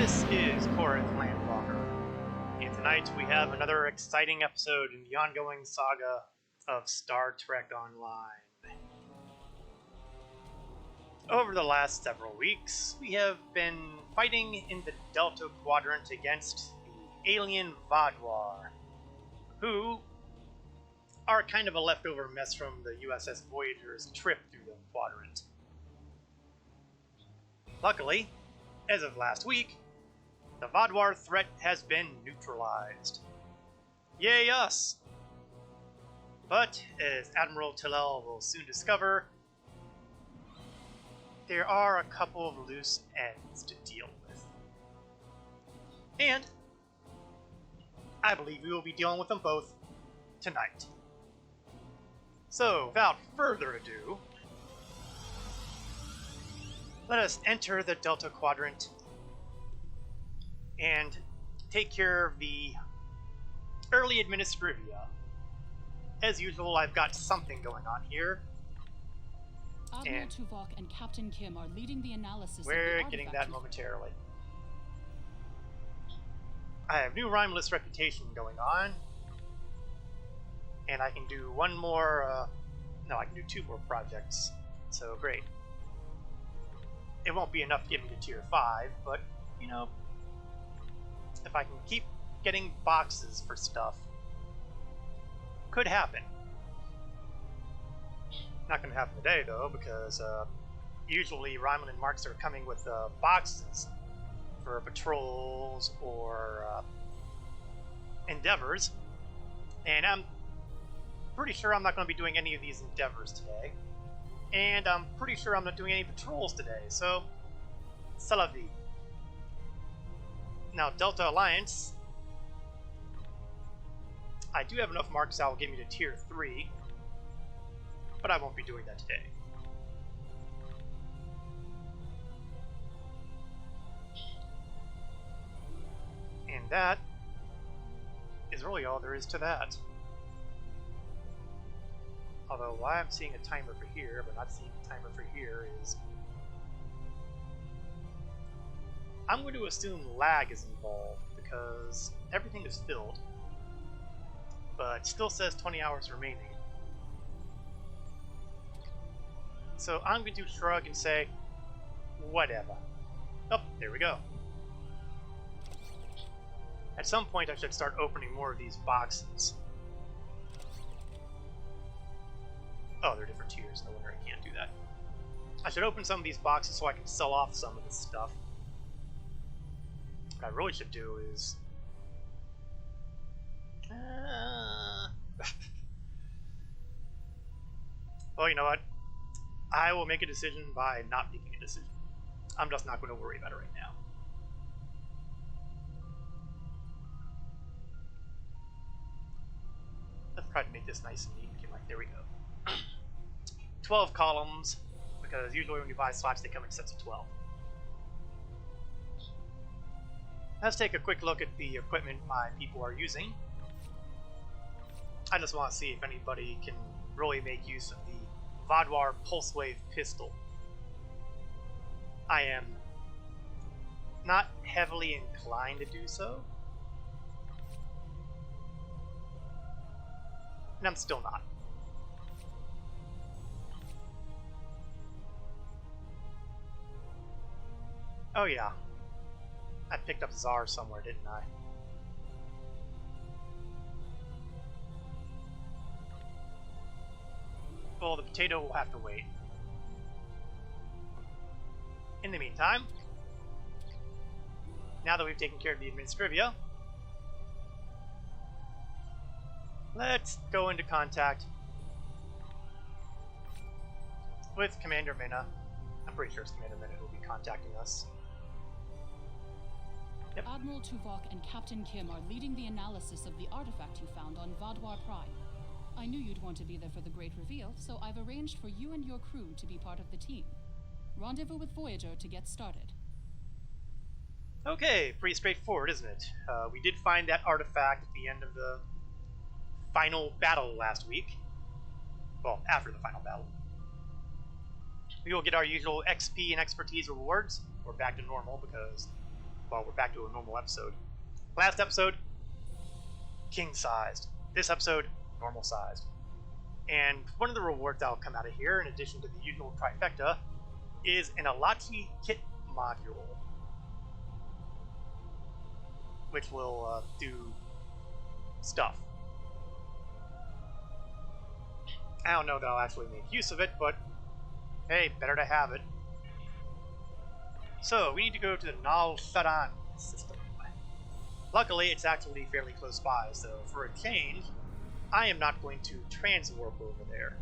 This is Corinth Landwalker, and tonight we have another exciting episode in the ongoing saga of Star Trek Online. Over the last several weeks, we have been fighting in the Delta Quadrant against the alien Vaadwaur, who are kind of a leftover mess from the USS Voyager's trip through the quadrant. Luckily, as of last week, the Vaadwaur threat has been neutralized. Yay us! But, as Admiral Tillell will soon discover, there are a couple of loose ends to deal with. And I believe we will be dealing with them both tonight. So, without further ado, let us enter the Delta Quadrant and take care of the early administrivia. As usual, I've got something going on here. Admiral Tuvok and Captain Kim are leading the analysis we're of the getting that momentarily. I have new rhymeless reputation going on. And I can do one more, no, I can do two more projects. So, great. It won't be enough to get me to tier 5, but, you know, if I can keep getting boxes for stuff, could happen. Not going to happen today, though, because usually Ryman and Marks are coming with boxes for patrols or endeavors, and I'm pretty sure I'm not going to be doing any of these endeavors today. And I'm pretty sure I'm not doing any patrols today, so c'est la vie. Now, Delta Alliance, I do have enough marks that will get me to tier 3, but I won't be doing that today. And that is really all there is to that. Although, why I'm seeing a timer for here, but not seeing a timer for here is... I'm going to assume lag is involved, because everything is filled, but still says 20 hours remaining. So I'm going to shrug and say, whatever. Oh, there we go. At some point I should start opening more of these boxes. Oh, they're different tiers, no wonder I can't do that. I should open some of these boxes so I can sell off some of this stuff. What I really should do is... well, you know what? I will make a decision by not making a decision. I'm just not going to worry about it right now. Let's try to make this nice and neat. Okay, like, there we go. 12 columns, because usually when you buy slots, they come in sets of 12. Let's take a quick look at the equipment my people are using. I just want to see if anybody can really make use of the Vaadwaur Pulse Wave pistol. I am not heavily inclined to do so. And I'm still not. Oh yeah, I picked up Czar somewhere, didn't I? Well, the potato will have to wait. In the meantime, now that we've taken care of the administrivia, let's go into contact with Commander Minna. I'm pretty sure it's Commander Minna who will be contacting us. Yep. Admiral Tuvok and Captain Kim are leading the analysis of the artifact you found on Vaadwaur Prime. I knew you'd want to be there for the great reveal, so I've arranged for you and your crew to be part of the team. Rendezvous with Voyager to get started. Okay, pretty straightforward, isn't it? We did find that artifact at the end of the final battle last week. Well, after the final battle. We will get our usual XP and expertise rewards. We're back to normal because well, we're back to a normal episode. Last episode, king-sized. This episode, normal-sized. And one of the rewards that'll come out of here, in addition to the usual trifecta, is an Alachi kit module, which will do stuff. I don't know that I'll actually make use of it, but hey, better to have it. So, we need to go to the Nal Sadan system. Luckily, it's actually fairly close by, so for a change, I am not going to transwarp over there.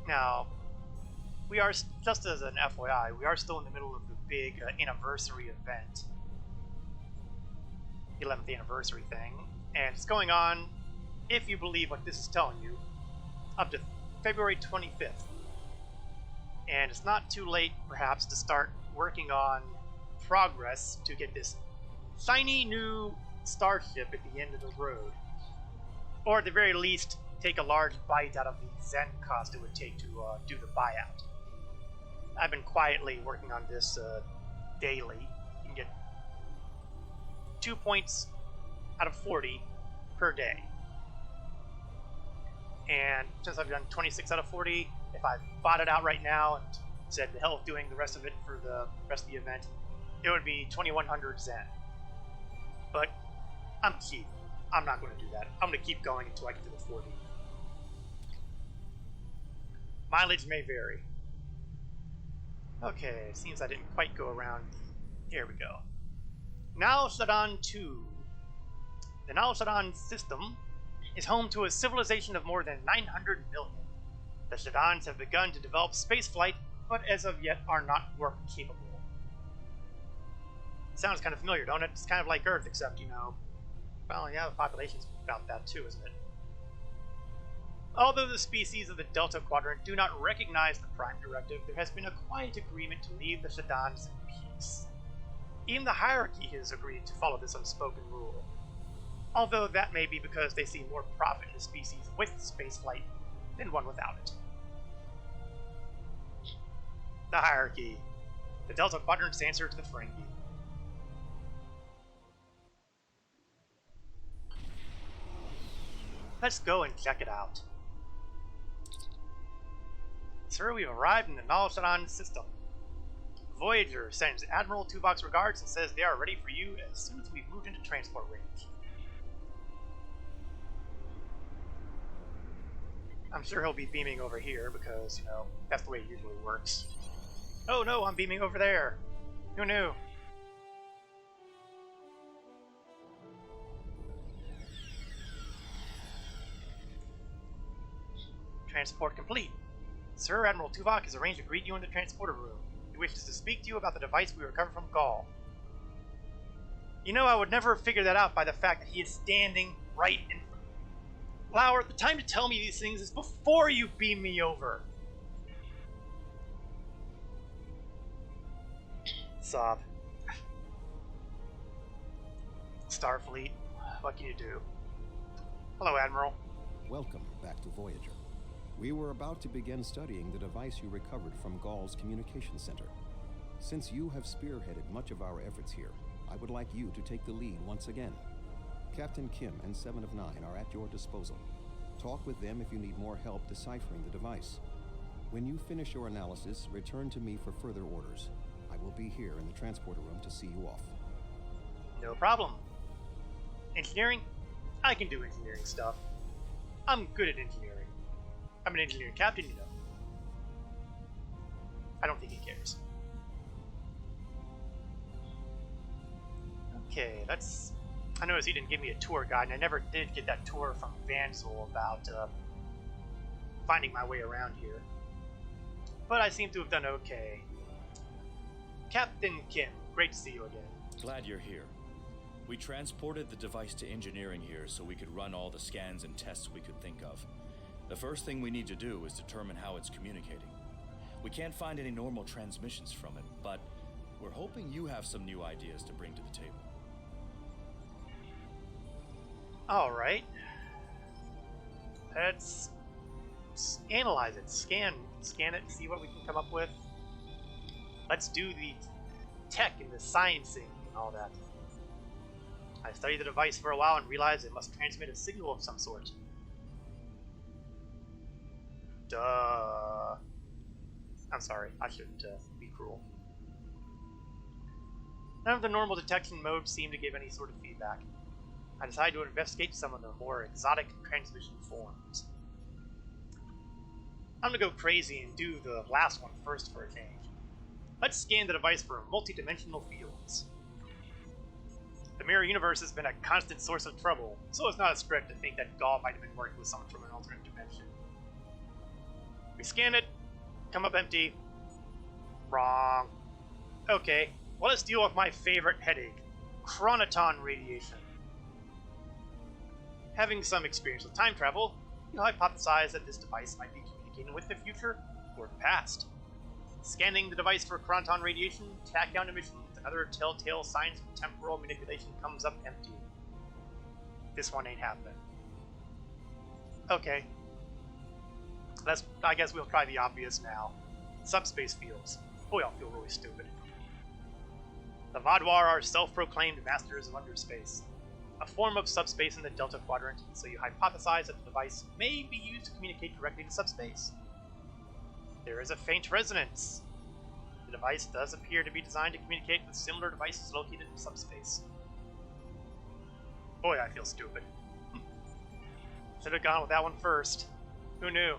Now, we are, just as an FYI, we are still in the middle of the big anniversary event. 11th anniversary thing, and it's going on, if you believe what this is telling you, up to February 25th. And it's not too late, perhaps, to start working on progress to get this shiny new starship at the end of the road. Or at the very least, take a large bite out of the Zen cost it would take to do the buyout. I've been quietly working on this daily. You can get 2 points out of 40 per day. And since I've done 26 out of 40, if I bought it out right now and said the hell of doing the rest of it for the rest of the event, it would be 2100 Zen. But I'm cheap. I'm not going to do that. I'm going to keep going until I get to the 40. Mileage may vary. Okay, seems I didn't quite go around. Here we go. Nal Sadan 2. The Nal Sadan system is home to a civilization of more than 900 million. The Sadans have begun to develop spaceflight, but as of yet are not warp capable. Sounds kind of familiar, don't it? It's kind of like Earth, except, you know, well, yeah, the population's about that too, isn't it? Although the species of the Delta Quadrant do not recognize the Prime Directive, there has been a quiet agreement to leave the Sadans in peace. Even the hierarchy has agreed to follow this unspoken rule. Although that may be because they see more profit in a species with spaceflight than one without it. The hierarchy. The Delta Quadrant's answer to the Ferengi. Let's go and check it out. Sir, we've arrived in the Nal Sadan system. Voyager sends Admiral Tuvok's regards and says they are ready for you as soon as we've moved into transport range. I'm sure he'll be beaming over here because, you know, that's the way it usually works. Oh no, I'm beaming over there. Who knew? Transport complete. Sir, Admiral Tuvok has arranged to greet you in the transporter room. He wishes to speak to you about the device we recovered from Gaul. You know, I would never have figured that out by the fact that he is standing right in front. Lauer, the time to tell me these things is before you beam me over. Sob. Starfleet, what can you do? Hello, Admiral. Welcome back to Voyager. We were about to begin studying the device you recovered from Gaul's communication center. Since you have spearheaded much of our efforts here, I would like you to take the lead once again. Captain Kim and 7 of 9 are at your disposal. Talk with them if you need more help deciphering the device. When you finish your analysis, return to me for further orders. I will be here in the transporter room to see you off. No problem. Engineering? I can do engineering stuff. I'm good at engineering. I'm an engineering captain, you know. I don't think he cares. Okay, let's... I noticed he didn't give me a tour guide, and I never did get that tour from Vanzel about finding my way around here. But I seem to have done okay. Captain Kim, great to see you again. Glad you're here. We transported the device to engineering here so we could run all the scans and tests we could think of. The first thing we need to do is determine how it's communicating. We can't find any normal transmissions from it, but we're hoping you have some new ideas to bring to the table. Alright. Let's let's analyze it. Scan it, see what we can come up with. Let's do the tech and the sciencing and all that. I studied the device for a while and realized it must transmit a signal of some sort. Duh. I'm sorry, I shouldn't be cruel. None of the normal detection modes seem to give any sort of feedback. I decided to investigate some of the more exotic transmission forms. I'm gonna go crazy and do the last one first for a change. Let's scan the device for multi-dimensional fields. The mirror universe has been a constant source of trouble, so it's not a stretch to think that Gaul might have been working with someone from an alternate dimension. We scan it, come up empty. Wrong. Okay, well, let's deal with my favorite headache, chronoton radiation. Having some experience with time travel, you hypothesize that this device might be communicating with the future or the past. Scanning the device for chronoton radiation, tachyon emissions, and other telltale signs of temporal manipulation comes up empty. This one ain't happening. Okay. I guess we'll try the obvious now. Subspace fields. Boy, I'll feel really stupid. The Vaadwaur are self-proclaimed masters of underspace, a form of subspace in the Delta Quadrant, so you hypothesize that the device may be used to communicate directly to subspace. There is a faint resonance. The device does appear to be designed to communicate with similar devices located in subspace. Boy, I feel stupid. Should have gone with that one first. Who knew?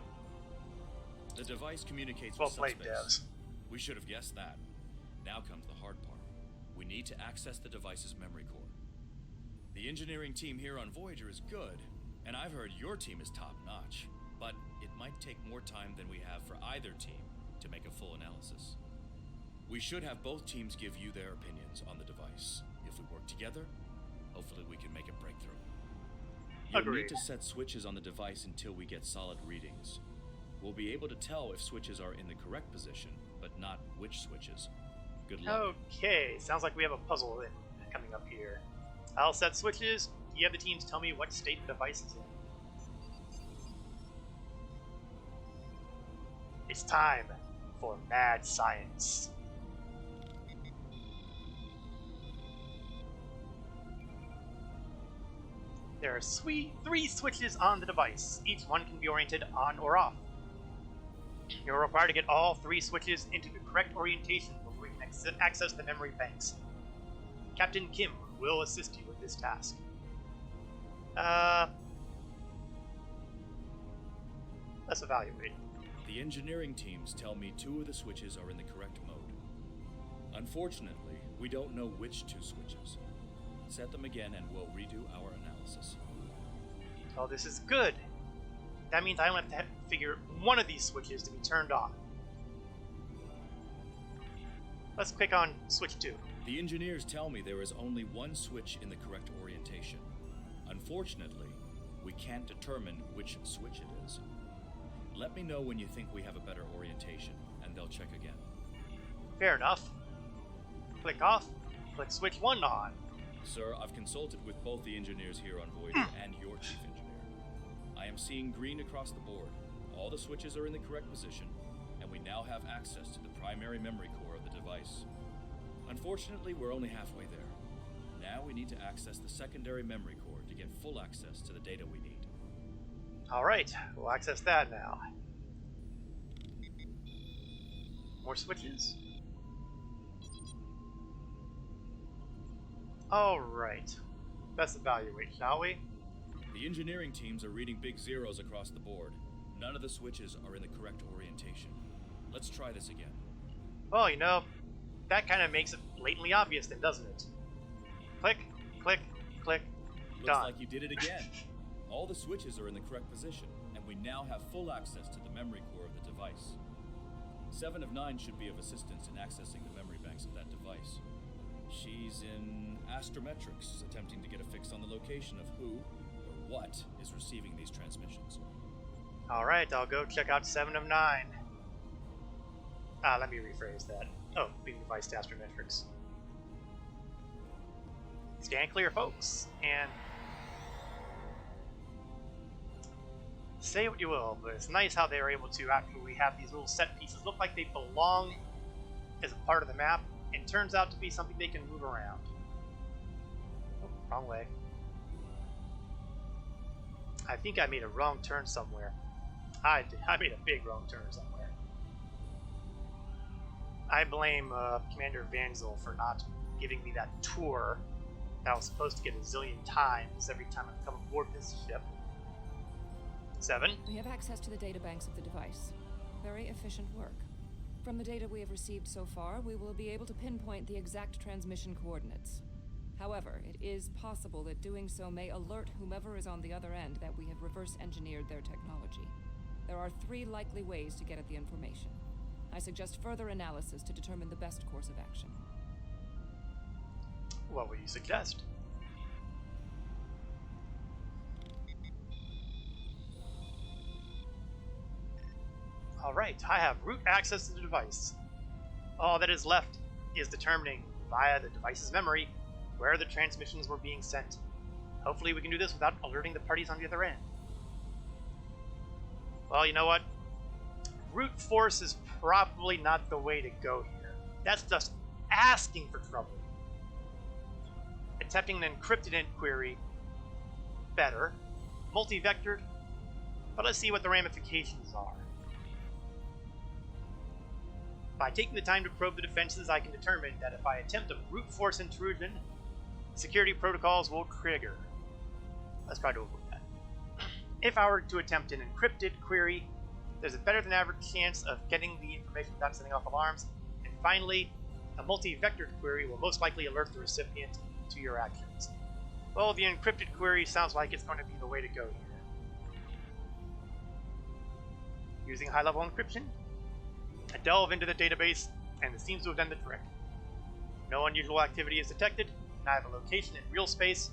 The device communicates Well with played, subspace. devs. We should have guessed that. Now comes the hard part. We need to access the device's memory core. The engineering team here on Voyager is good, and I've heard your team is top-notch, but it might take more time than we have for either team to make a full analysis. We should have both teams give you their opinions on the device. If we work together, hopefully we can make a breakthrough. You'll Agreed. need to set switches on the device until we get solid readings. We'll be able to tell if switches are in the correct position, but not which switches. Good luck. Okay, sounds like we have a puzzle coming up here. I'll set switches. You have the teams tell me what state the device is in. It's time for mad science. There are three switches on the device. Each one can be oriented on or off. You're required to get all three switches into the correct orientation before you can access the memory banks. Captain Kim will assist you with this task. Let's evaluate. The engineering teams tell me 2 of the switches are in the correct mode. Unfortunately, we don't know which 2 switches. Set them again and we'll redo our analysis. Oh, this is good. That means I only have to figure one of these switches to be turned on. Let's click on switch 2. The engineers tell me there is only one switch in the correct orientation. Unfortunately, we can't determine which switch it is. Let me know when you think we have a better orientation, and they'll check again. Fair enough. Click off. Click switch 1 on. Sir, I've consulted with both the engineers here on Voyager and your chief engineer. I am seeing green across the board. All the switches are in the correct position, and we now have access to the primary memory core of the device. Unfortunately, we're only halfway there. Now we need to access the secondary memory core to get full access to the data we need. Alright, we'll access that now. More switches. Alright. Let's evaluate, shall we? The engineering teams are reading big zeros across the board. None of the switches are in the correct orientation. Let's try this again. Well, you know, that kind of makes it blatantly obvious then, doesn't it? Click, click, click, Looks done. like you did it again. All the switches are in the correct position, and we now have full access to the memory core of the device. 7 of 9 should be of assistance in accessing the memory banks of that device. She's in astrometrics, attempting to get a fix on the location of who or what is receiving these transmissions. Alright, I'll go check out 7 of 9. Let me rephrase that. Oh, being device to astrometrics. Scan clear, folks, and Say what you will, but it's nice how they were able to actually have these little set pieces look like they belong as a part of the map, and turns out to be something they can move around. Oh, wrong way. I think I made a wrong turn somewhere. I made a big wrong turn somewhere. I blame Commander Vanzel for not giving me that tour that I was supposed to get a zillion times every time I come aboard this ship. 7. We have access to the databanks of the device. Very efficient work. From the data we have received so far, we will be able to pinpoint the exact transmission coordinates. However, it is possible that doing so may alert whomever is on the other end that we have reverse engineered their technology. There are 3 likely ways to get at the information. I suggest further analysis to determine the best course of action. What would you suggest? Alright, I have root access to the device. All that is left is determining, via the device's memory, where the transmissions were being sent. Hopefully we can do this without alerting the parties on the other end. Well, you know what? Brute force is probably not the way to go here. That's just asking for trouble. Attempting an encrypted inquiry, better. Multi-vectored, but let's see what the ramifications are. By taking the time to probe the defenses, I can determine that if I attempt a brute force intrusion, security protocols will trigger. Let's try to avoid that. If I were to attempt an encrypted query, there's a better than average chance of getting the information without setting off alarms. And finally, a multi-vectored query will most likely alert the recipient to your actions. Well, the encrypted query sounds like it's going to be the way to go here. Using high-level encryption, I delve into the database, and it seems to have done the trick. No unusual activity is detected, and I have a location in real space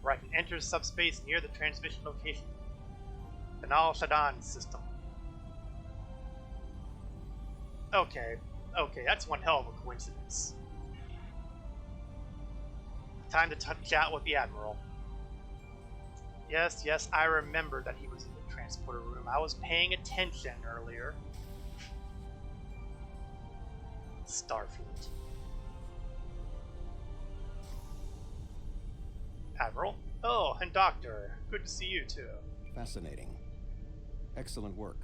where I can enter subspace near the transmission location. The Nal Shadan system. Okay, that's one hell of a coincidence. Time to chat with the Admiral. Yes, I remember that he was in the transporter room. I was paying attention earlier. Starfleet. Admiral? Oh, and Doctor. Good to see you too. Fascinating. Excellent work.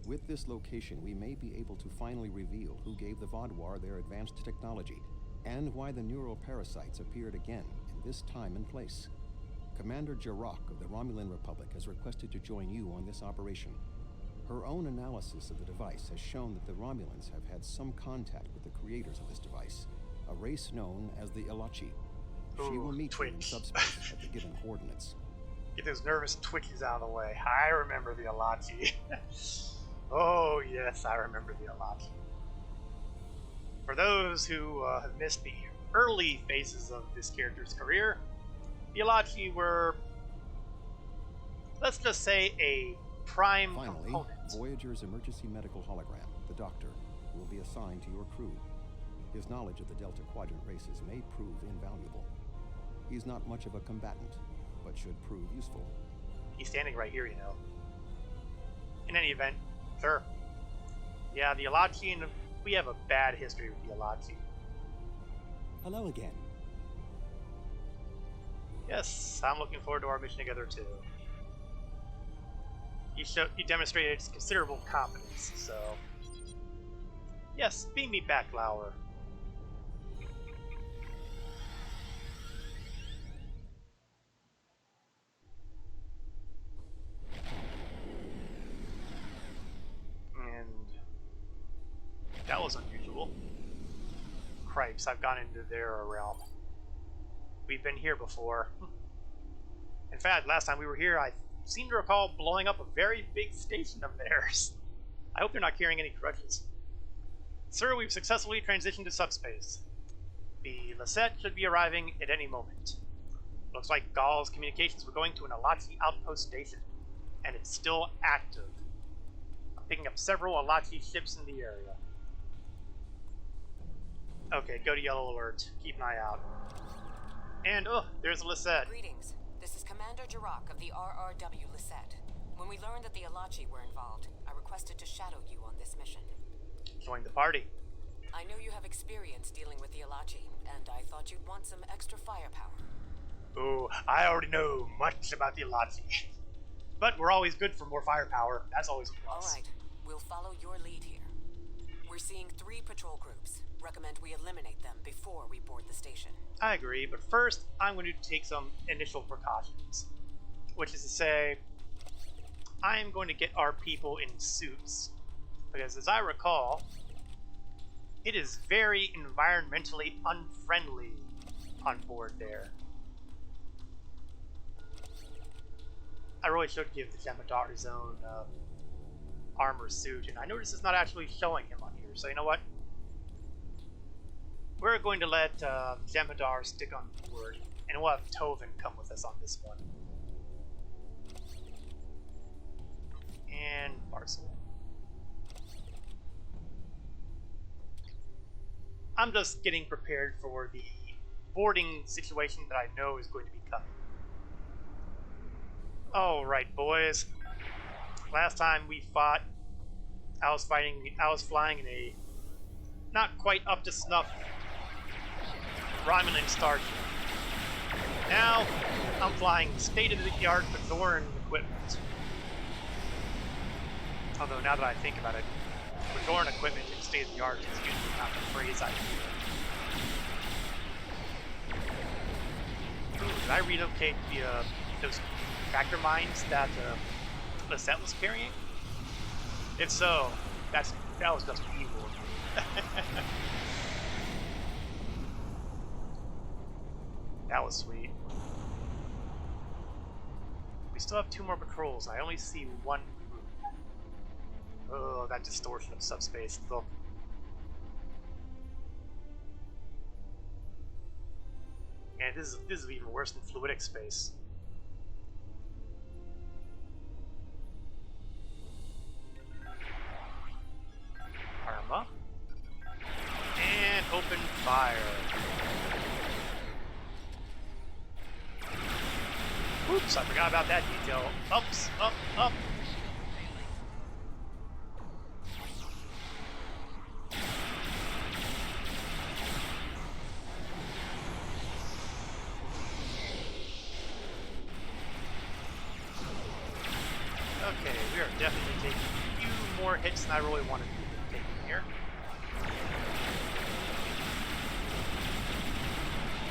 With this location, we may be able to finally reveal who gave the Vaadwaur their advanced technology, and why the neuroparasites appeared again, in this time and place. Commander Jirok of the Romulan Republic has requested to join you on this operation. Her own analysis of the device has shown that the Romulans have had some contact with the creators of this device, a race known as the Ilachi. She will meet you in subspace at the given coordinates. Get those nervous twitches out of the way. I remember the Ilachi. Oh yes, I remember the Ilachi. For those who have missed the early phases of this character's career, the Ilachi were, let's just say, a prime component. Voyager's emergency medical hologram, the Doctor, will be assigned to your crew. His knowledge of the Delta Quadrant races may prove invaluable. He's not much of a combatant, but should prove useful. He's standing right here, you know. In any event, sure. Yeah, the Ilachi, and we have a bad history with the Ilachi. Hello again. Yes, I'm looking forward to our mission together too. You demonstrated considerable competence, so yes, beam me back, Lauer. And that was unusual. Cripes, I've gone into their realm. We've been here before. In fact, last time we were here, I seem to recall blowing up a very big station of theirs. I hope they're not carrying any grudges. Sir, we've successfully transitioned to subspace. The Lisette should be arriving at any moment. Looks like Gall's communications were going to an Ilachi outpost station, and it's still active. I'm picking up several Ilachi ships in the area. Okay, go to yellow alert. Keep an eye out. And, oh, there's Lisette. Greetings. This is Commander Jirok of the RRW Lisette. When we learned that the Alachi were involved, I requested to shadow you on this mission. Join the party. I know you have experience dealing with the Alachi, and I thought you'd want some extra firepower. Ooh, I already know much about the Alachi. But we're always good for more firepower. That's always a plus. All right, we'll follow your lead here. We're seeing 3 patrol groups. Recommend we eliminate them before we board the station. I agree, but first, I'm going to take some initial precautions. Which is to say, I'm going to get our people in suits. Because as I recall, it is very environmentally unfriendly on board there. I really should give the Jemadar his own armor suit, and I notice it's not actually showing him on here, so you know what? We're going to let Jemadar stick on board, and we'll have Tovin come with us on this one. And Barcel. I'm just getting prepared for the boarding situation that I know is going to be coming. Alright, boys. Last time we fought, I was flying in a not quite up to snuff Romulan starship. Now, I'm flying state-of-the-art Bajoran equipment. Although, now that I think about it, Bajoran equipment and state-of-the-art is usually not the phrase I use. Ooh, did I relocate those tractor mines that Lisette was carrying? If so, that was just evil. That was sweet. We still have 2 more patrols. I only see 1 group. Oh, that distortion of subspace. Look. And this is even worse than fluidic space. Arma. And open fire. Oops, I forgot about that detail. Ups, up, up. Okay, we are definitely taking a few more hits than I really wanted to be taking here.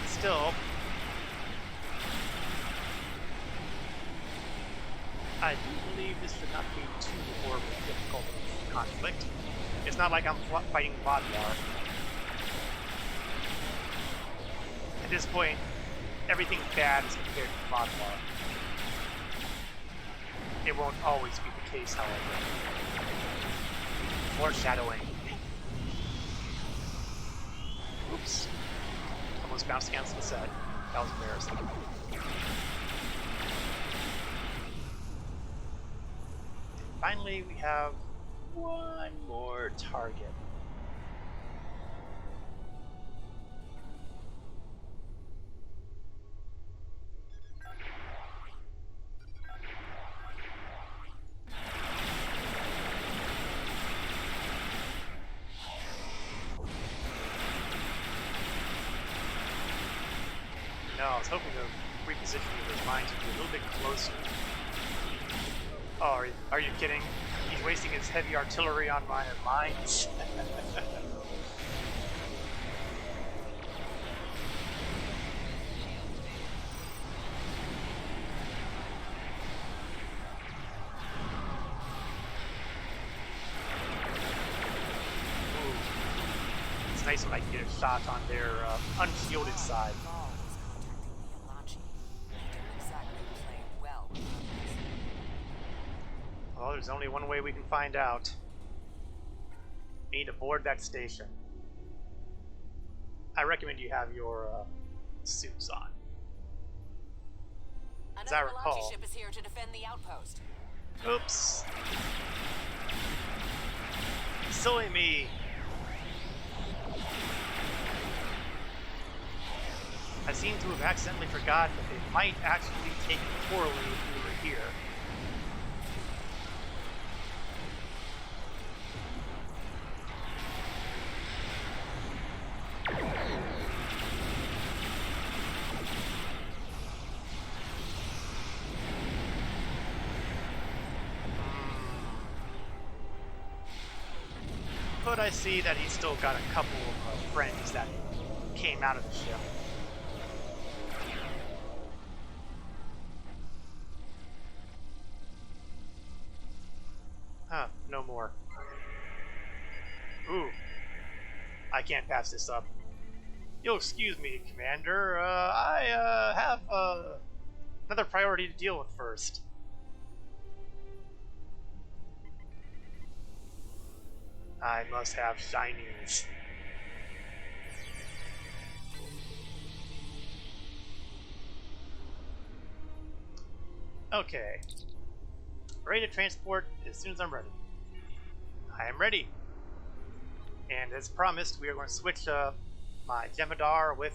Still, I do believe this should not be too horribly difficult of a conflict. It's not like I'm fighting Vodwar. At this point, everything bad is compared to Vodwar. It won't always be the case, however. Foreshadowing. Oops. Almost bounced against the set. That was embarrassing. Finally, we have 1 more target. No, I was hoping the repositioning of those mines would be a little bit closer. Oh, are you kidding? He's wasting his heavy artillery on my mines. Ooh. It's nice when I can get a shot on their unshielded side. Well, there's only one way we can find out. We need to board that station. I recommend you have your suits on. As I recall. Another ship is here to defend the outpost. Oops. Silly me. I seem to have accidentally forgot that they might actually take it poorly if we were here. But I see that he's still got a couple of friends that came out of the ship. Huh, no more. Ooh. I can't pass this up. You'll excuse me, Commander. I have another priority to deal with first. I must have shinies. Okay. Ready to transport as soon as I'm ready. I am ready. And as promised, we are going to switch my Jemadar with...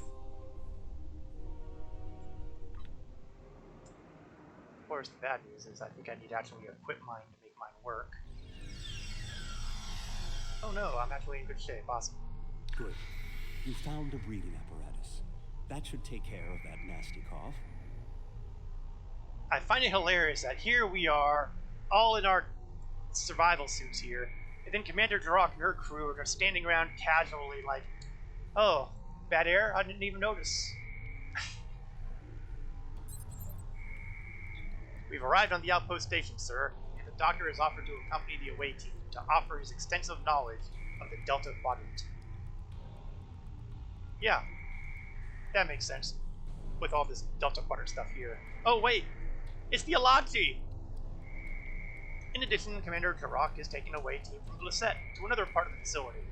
Of course, the bad news is I think I need to actually equip mine to make mine work. Oh no, I'm actually in good shape. Awesome. Good. You found a breathing apparatus. That should take care of that nasty cough. I find it hilarious that here we are, all in our survival suits here, and then Commander Duroc and her crew are just standing around casually like, oh, bad air? I didn't even notice. We've arrived on the outpost station, sir, and the doctor has offered to accompany the away team to offer his extensive knowledge of the Delta Quadrant. Yeah, that makes sense, with all this Delta Quadrant stuff here. Oh wait, it's the Alachi! In addition, Commander Duroc is taking away team from Lisette to another part of the facility.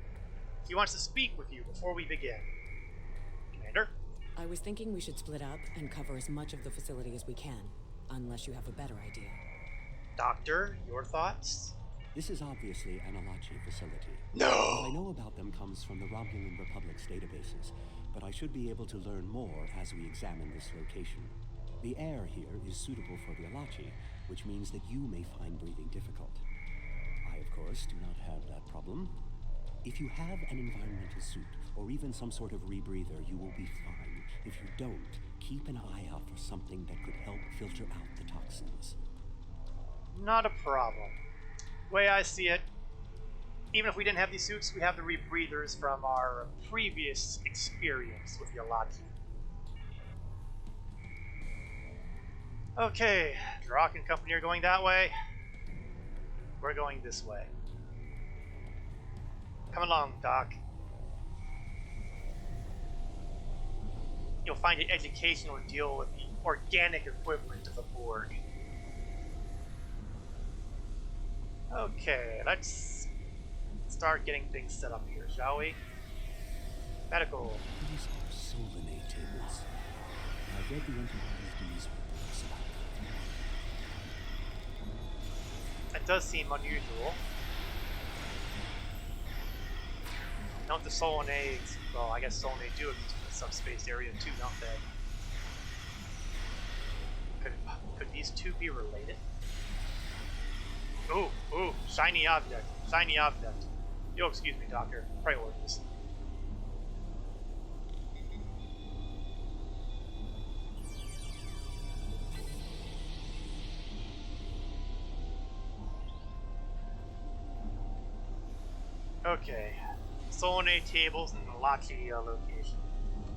He wants to speak with you before we begin. Commander? I was thinking we should split up and cover as much of the facility as we can, unless you have a better idea. Doctor, your thoughts? This is obviously an Alachi facility. No! What I know about them comes from the Romulan Republic's databases, but I should be able to learn more as we examine this location. The air here is suitable for the Alachi, which means that you may find breathing difficult. I, of course, do not have that problem. If you have an environmental suit, or even some sort of rebreather, you will be fine. If you don't, keep an eye out for something that could help filter out the toxins. Not a problem. Way I see it, even if we didn't have these suits, we have the rebreathers from our previous experience with the Alachi. Okay, Duroc and company are going that way. We're going this way. Come along, Doc. You'll find it educational to deal with the organic equivalent of the Borg. Okay, let's start getting things set up here, shall we? Medical. These are Solinate tables. I read the Enterprise news reports about them. That does seem unusual. Don't the Solinates, well, I guess Solinate do exist in the subspace area too, don't they? Could these two be related? Ooh, ooh, shiny object, shiny object. You'll excuse me, Doctor. Priorities. Okay. Solinate tables in the Alachi location.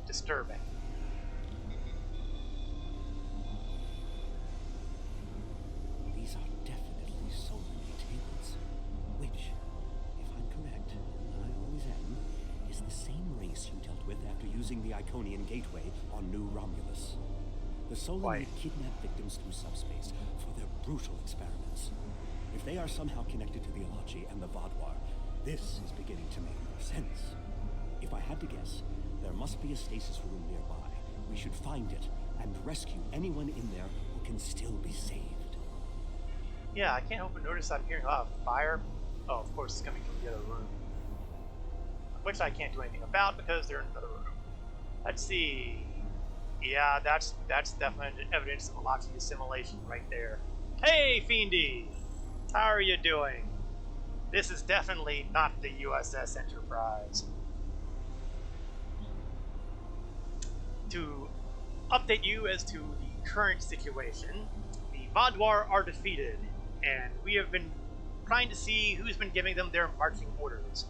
Disturbing. These are definitely Solinate tables, which, if I'm correct, and I always am, is the same race you dealt with after using the Iconian Gateway on New Romulus. The Solinate kidnap victims through subspace for their brutal experiments. If they are somehow connected to the Alachi and the Vadwar, this is beginning to make more sense. If I had to guess, there must be a stasis room nearby. We should find it and rescue anyone in there who can still be saved. Yeah, I can't help but notice I'm hearing a lot of fire. Oh, of course, it's coming from the other room. Which I can't do anything about because they're in another room. Let's see. Yeah, that's definitely evidence of Alachi assimilation right there. Hey, Fiendy! How are you doing? This is definitely not the USS Enterprise. To update you as to the current situation, the Vadwar are defeated, and we have been trying to see who's been giving them their marching orders.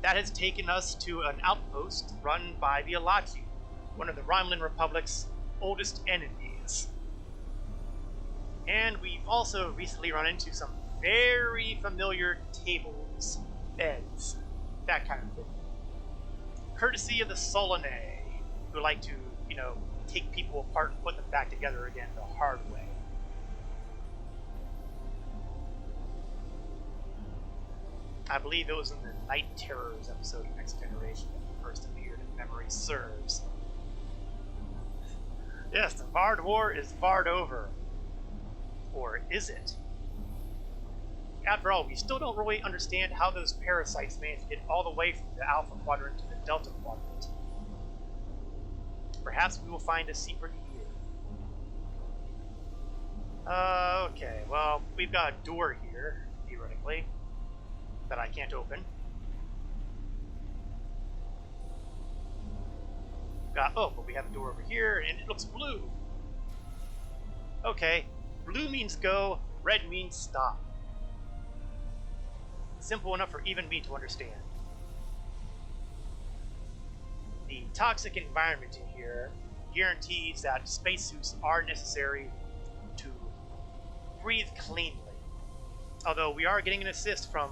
that has taken us to an outpost run by the Alachi, one of the Romulan Republic's oldest enemies. And we've also recently run into some very familiar tables, beds, that kind of thing. Courtesy of the Solanae, who like to, take people apart and put them back together again the hard way. I believe it was in the Night Terrors episode of Next Generation that he first appeared, if memory serves. Yes, the Vard War is Vard over. Or is it? After all, we still don't really understand how those parasites managed to get all the way from the Alpha Quadrant to the Delta Quadrant. Perhaps we will find a secret here. Okay, well, we've got a door here, theoretically, that I can't open. But we have a door over here, and it looks blue. Okay, blue means go, red means stop. Simple enough for even me to understand. The toxic environment in here guarantees that spacesuits are necessary to breathe cleanly. Although we are getting an assist from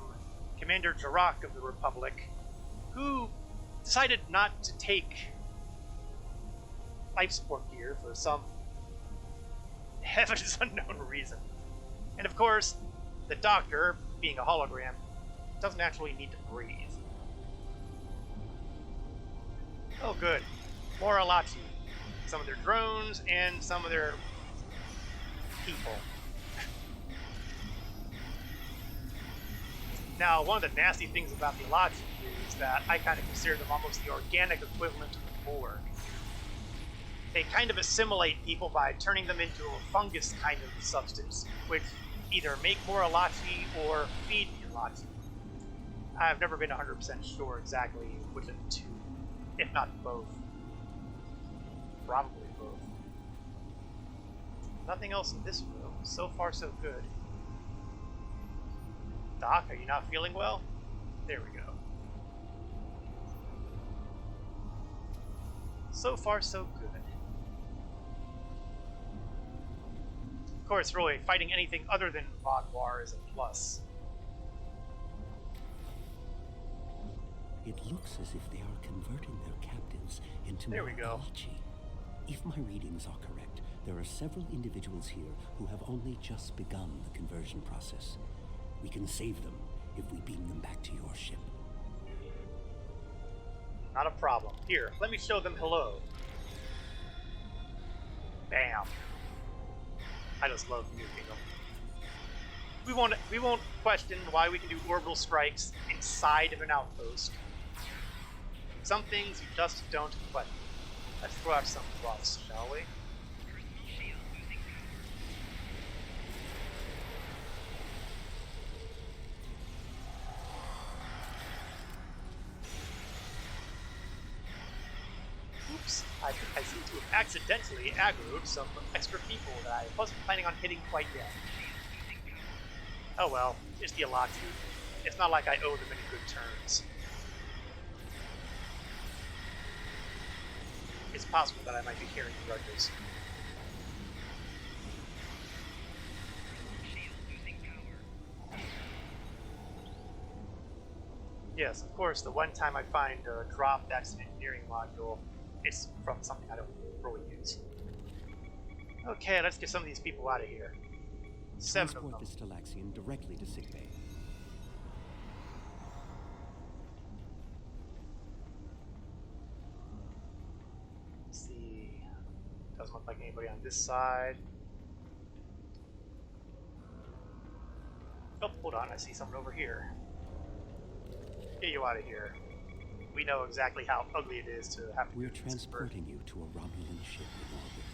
Commander Jarak of the Republic, who decided not to take life support gear for some heavens unknown reason. And of course, the Doctor, being a hologram, doesn't actually need to breathe. Oh good, more Alachi. Some of their drones and some of their people. Now, one of the nasty things about the Alachi is that I kind of consider them almost the organic equivalent of the Borg. They kind of assimilate people by turning them into a fungus kind of substance, which either make more Alachi or feed the Alachi. I've never been 100% sure exactly which of the two, if not both. Probably both. Nothing else in this room. So far, so good. Doc, are you not feeling well? There we go. So far, so good. Of course, really, fighting anything other than Vaadwaur is a plus. It looks as if they are converting their captives into There we go. Alachi. If my readings are correct, there are several individuals here who have only just begun the conversion process. We can save them if we beam them back to your ship. Not a problem. Here, let me show them hello. Bam. I just love nuking them. We won't question why we can do orbital strikes inside of an outpost. Some things you just don't question. Let's throw out some buffs, shall we? Oops, I seem to have accidentally aggroed some extra people that I wasn't planning on hitting quite yet. Oh well, it's the Alachi. It's not like I owe them any good turns. It's possible that I might be carrying grudges. Yes, of course, the one time I find a drop that's an engineering module, it's from something I don't really use. Okay, let's get some of these people out of here. 7 of them. Transport this Talaxian directly to sickbay. Let's see. Doesn't look like anybody on this side. Oh, hold on, I see something over here. Get you out of here. We know exactly how ugly it is to have to. We're transporting you to a Romulan ship in orbit.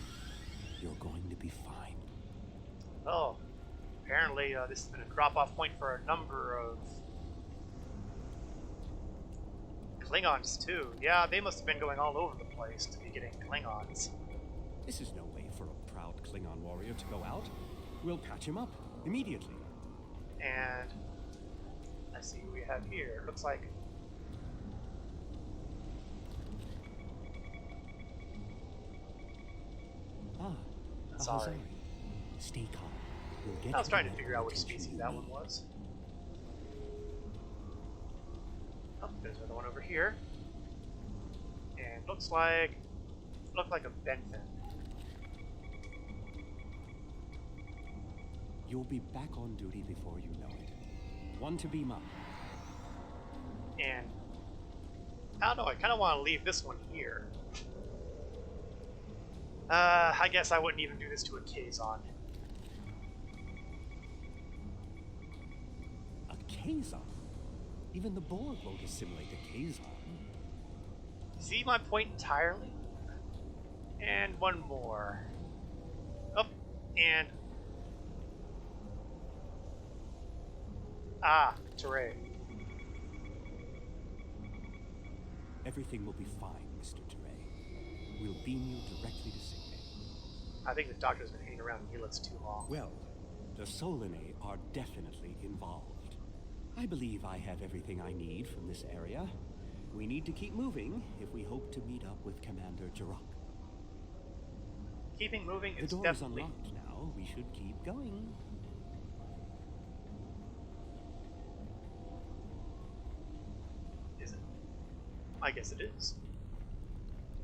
You're going to be fine. Oh, apparently this has been a drop-off point for a number of Klingons too. Yeah, they must have been going all over the place to be getting Klingons. This is no way for a proud Klingon warrior to go out. We'll patch him up immediately. And let's see who we have here. Looks like Ah, Sorry. Stay calm. We'll get I was the trying to medical figure out which attention species you that need. one was. Oh, there's another one over here. And looks like a Benton. You'll be back on duty before you know it. One to beam up. And I don't know, I kind of want to leave this one here. I guess I wouldn't even do this to a Kazon. A Kazon? Even the Borg won't assimilate a Kazon. See my point entirely? And one more. Oh, and... Ah, Teray. Everything will be fine, Mr. Teray. We'll beam you directly to sickbay. I think the doctor's been hanging around Neelix too long. Well, the Solanae are definitely involved. I believe I have everything I need from this area. We need to keep moving if we hope to meet up with Commander Jirok. Keeping moving The is door is definitely... unlocked now. We should keep going. Is it? I guess it is.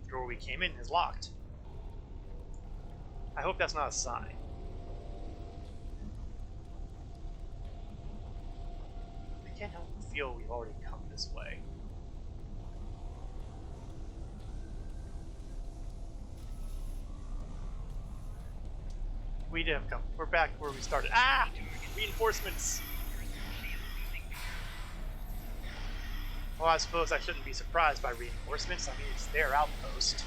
The door we came in is locked. I hope that's not a sign. I can't help but feel we've already come this way. We did have come. We're back where we started. Ah! Reinforcements! Well, I suppose I shouldn't be surprised by reinforcements. I mean, it's their outpost.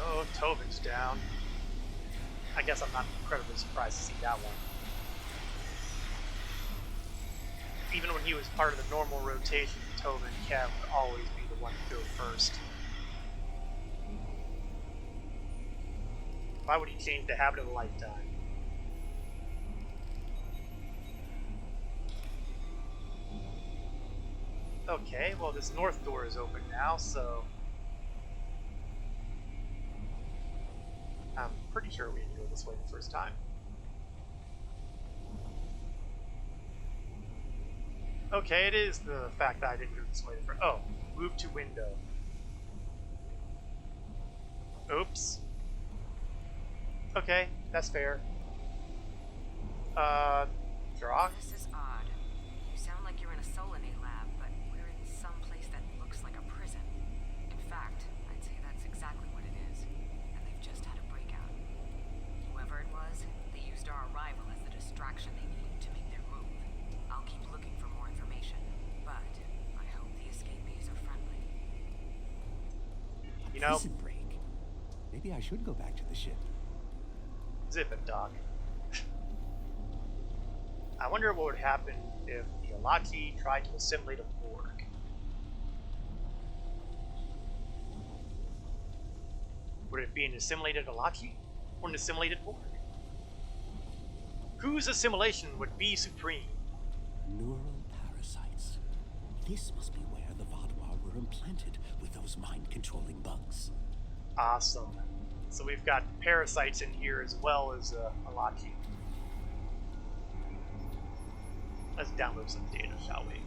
Oh, Tobin's down. I guess I'm not incredibly surprised to see that one. Even when he was part of the normal rotation, Tobin and Kev would always be the one to go first. Why would he change the habit of a lifetime? Okay, well this north door is open now, so... I'm pretty sure we didn't go this way the first time. Okay, it is the fact that I didn't go this way the first... Oh, move to window. Oops. Okay, that's fair. Jirok? This is odd. You sound like you're in a Solanae lab, but we're in some place that looks like a prison. In fact, I'd say that's exactly what it is. And they've just had a breakout. Whoever it was, they used our arrival as the distraction they needed to make their move. I'll keep looking for more information, but I hope the escapees are friendly. You know, Prison break. Maybe I should go back to the ship. zip it, Doc. I wonder what would happen if the Alachi tried to assimilate a Borg. Would it be an assimilated Alachi or an assimilated Borg? Whose assimilation would be supreme? Neural parasites. This must be where the Vadwar were implanted with those mind-controlling bugs. Awesome. So we've got parasites in here as well as Alachi. Let's download some data, shall we?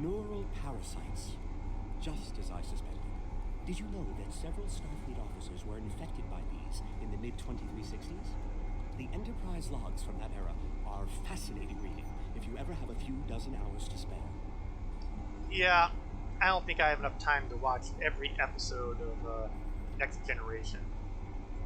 Neural parasites. Just as I suspected. Did you know that several Starfleet officers were infected by these in the mid-2360s? The Enterprise logs from that era are fascinating reading if you ever have a few dozen hours to spare. Yeah, I don't think I have enough time to watch every episode of Next Generation.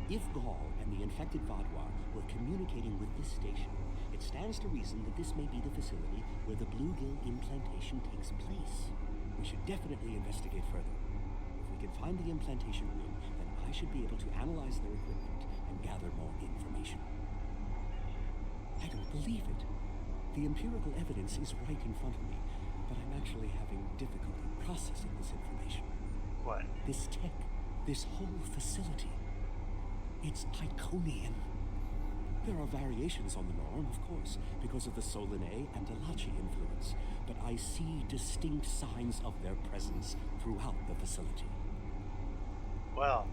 If Gaul and the infected Vadwar were communicating with this station, it stands to reason that this may be the facility where the bluegill implantation takes place. We should definitely investigate further. If we can find the implantation room, then I should be able to analyze their equipment and gather more information. I don't believe it. The empirical evidence is right in front of me, but I'm actually having difficulty processing this information. What? This tech, this whole facility, it's Iconian. There are variations on the norm, of course, because of the Solanae and Elachi influence, but I see distinct signs of their presence throughout the facility. Well,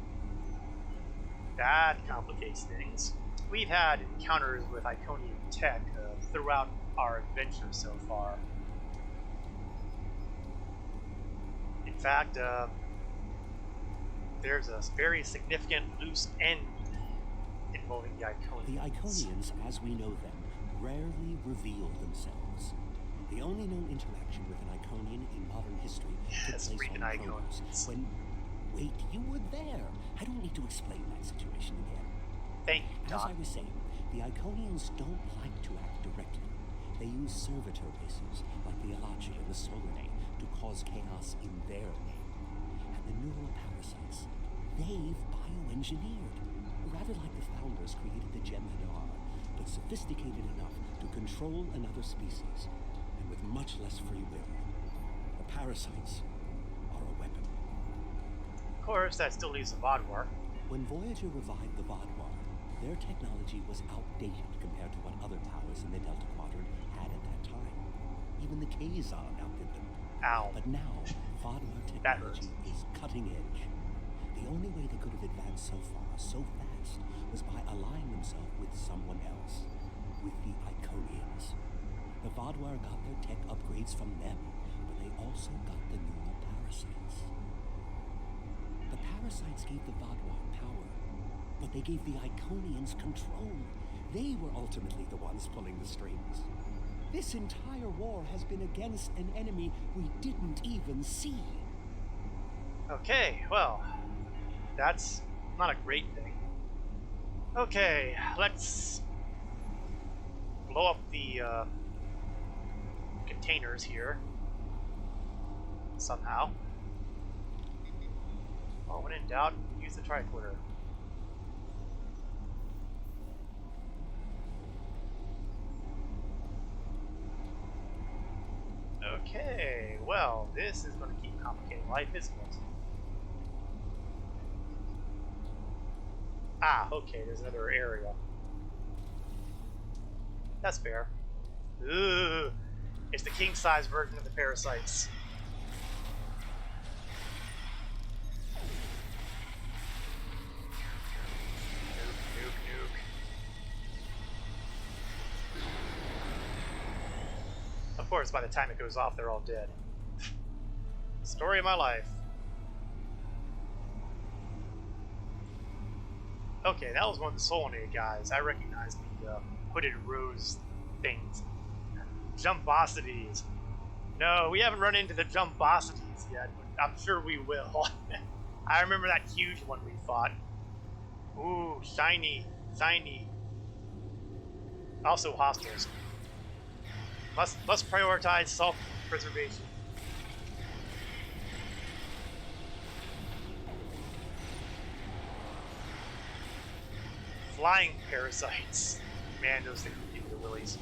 that complicates things. We've had encounters with Iconian tech throughout our adventure so far. In fact, there's a very significant loose end involving the Iconians. The Iconians, as we know them, rarely reveal themselves. The only known interaction with an Iconian in modern history took place on Kronos, when... Wait, you were there! I don't need to explain that situation again. Thank you, Doc. As I was saying, the Iconians don't like to act directly. They use servitor races, like the Elachi and the Solanae, to cause chaos in their name. And the neural parasites, they've bioengineered. Rather like the founders created the Jem'Hadar, but sophisticated enough to control another species, and with much less free will. The parasites are a weapon. Of course, that still leaves the Vodwar. When Voyager revived the Vodwar, their technology was outdated compared to what other powers in the Delta Quadrant had at that time. Even the Kazon outdid them. Ow. But now, Vodwar technology is cutting edge. The only way they could have advanced so far, so fast, was by allying themselves with someone else. With the Iconians. The Vodwar got their tech upgrades from them, but they also got the neural parasites. The parasites gave the Vodwar power, but they gave the Iconians control. They were ultimately the ones pulling the strings. This entire war has been against an enemy we didn't even see. Okay, well, that's not a great thing. Okay, let's blow up the containers here somehow. Oh, when in doubt, use the tricorder. Okay, well, this is going to keep complicating life, isn't it? Ah, okay, there's another area. That's fair. Ooh, it's the king-size version of the parasites. Nuke, nuke, nuke. Of course, by the time it goes off, they're all dead. Story of my life. Okay, that was one of the Solanae guys. I recognize the hooded rose things. Jumbosities. No, we haven't run into the Jumbosities yet, but I'm sure we will. I remember that huge one we fought. Ooh, shiny, shiny. Also hostiles. Must prioritize self-preservation. Flying parasites. Man, those things give me the willies.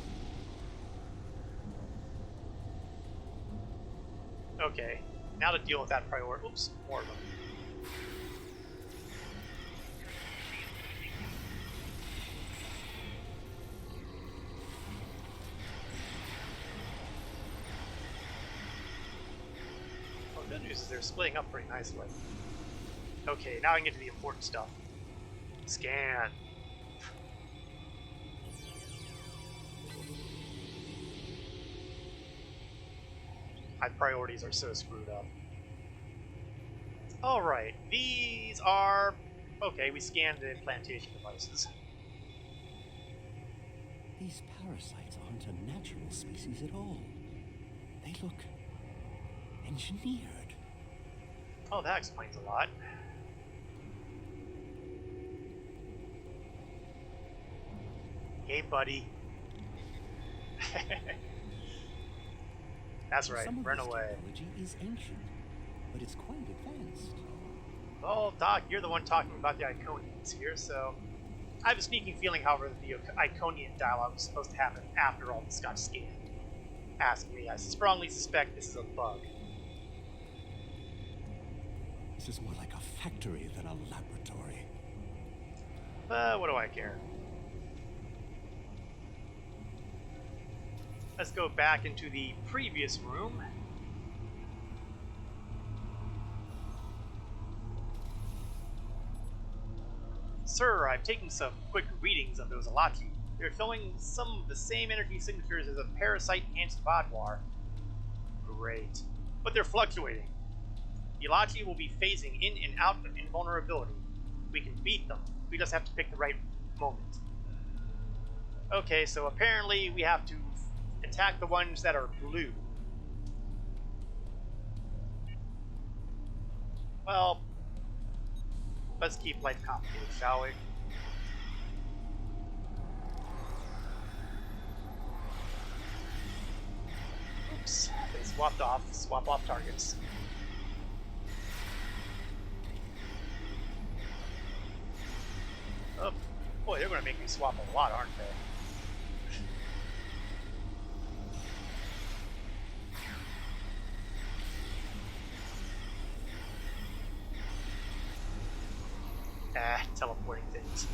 Okay, now to deal with that priority. Oops, more of them. Well, the good news is they're splitting up pretty nicely. Okay, now I can get to the important stuff. Scan. My priorities are so screwed up. Alright, these are... Okay, we scanned the implantation devices. These parasites aren't a natural species at all. They look... engineered. Oh, that explains a lot. Hey, buddy. That's right, Some of run this away. technology is ancient, but it's quite advanced. Well, Doc, you're the one talking about the Iconians here, so... I have a sneaking feeling, however, that the Iconian dialogue was supposed to happen after all this got scanned. Ask me, I strongly suspect this is a bug. This is more like a factory than a laboratory. What do I care? Let's go back into the previous room. Sir, I've taken some quick readings of those Alachi. They're showing some of the same energy signatures as a parasite anti-Vadwar. Great. But they're fluctuating. The Alachi will be phasing in and out of invulnerability. We can beat them. We just have to pick the right moment. Okay, so apparently we have to attack the ones that are blue. Well, let's keep life complicated, shall we? Oops, they swap off targets. Oh, boy, they're gonna make me swap a lot, aren't they? Teleporting things.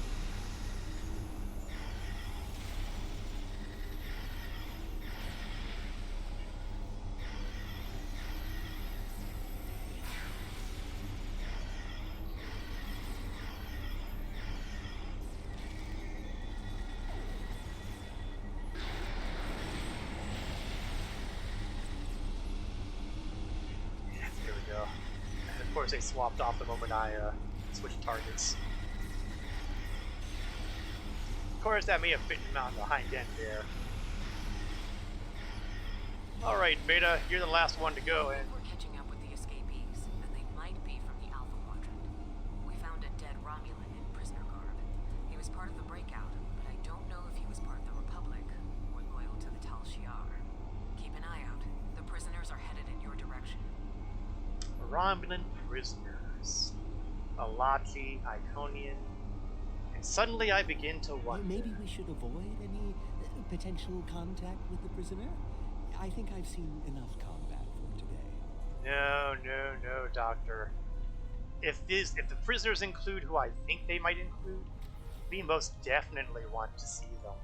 Yeah, there we go. And of course they swapped off the moment I switched targets. Of course, that may have bitten him on the hind end there. Alright, Beta, you're the last one to go, and We're catching up with the escapees, and they might be from the Alpha Quadrant. We found a dead Romulan in prisoner garb. He was part of the breakout, but I don't know if he was part of the Republic or loyal to the Tal Shiar. Keep an eye out. The prisoners are headed in your direction. Romulan prisoners. Alachi, Iconian. And suddenly I begin to wonder. Maybe we should avoid any potential contact with the prisoner? I think I've seen enough combat for today. No, Doctor. If the prisoners include who I think they might include, we most definitely want to see them.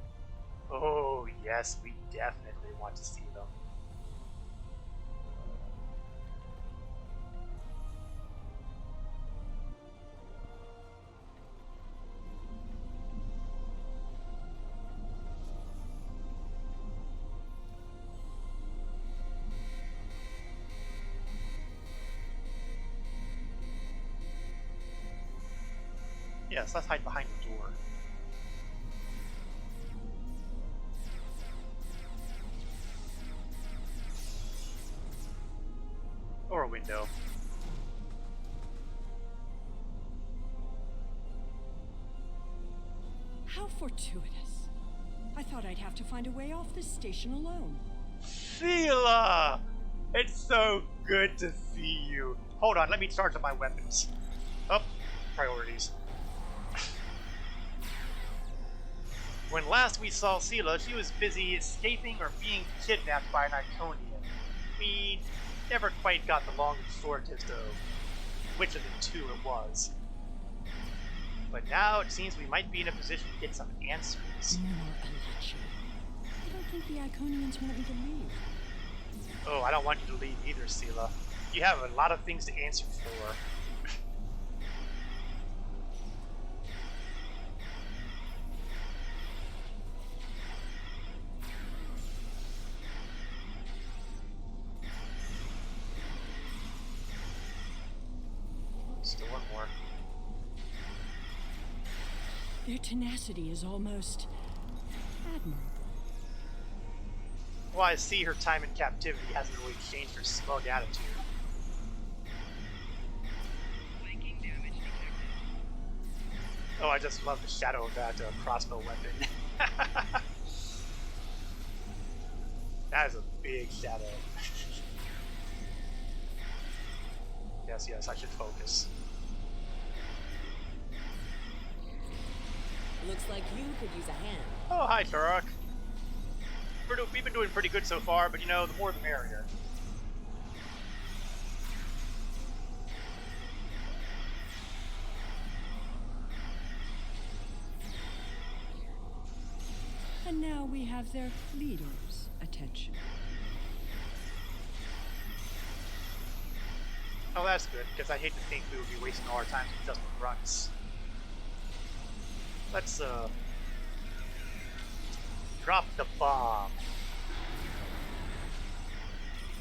Oh, yes, we definitely want to see them. Yes, let's hide behind the door. Or a window. How fortuitous. I thought I'd have to find a way off this station alone. Sheila! It's so good to see you. Hold on, let me charge up my weapons. Oh, priorities. When last we saw Sela, she was busy escaping or being kidnapped by an Iconian. We never quite got the long and short as to which of the two it was. But now it seems we might be in a position to get some answers. More Alachi. I don't think the Iconians want me to leave. Oh, I don't want you to leave either, Sela. You have a lot of things to answer for. Still one more. Their tenacity is almost admirable. Well, I see her time in captivity hasn't really changed her smug attitude. Oh, I just love the shadow of that crossbow weapon. That is a big shadow. Yes, I should focus. Looks like you could use a hand. Oh, hi, Turok. We've been doing pretty good so far, but you know, the more the merrier. And Now we have their leader's attention. Oh, that's good, because I hate to think we would be wasting all our time just with runs. Let's, drop the bomb.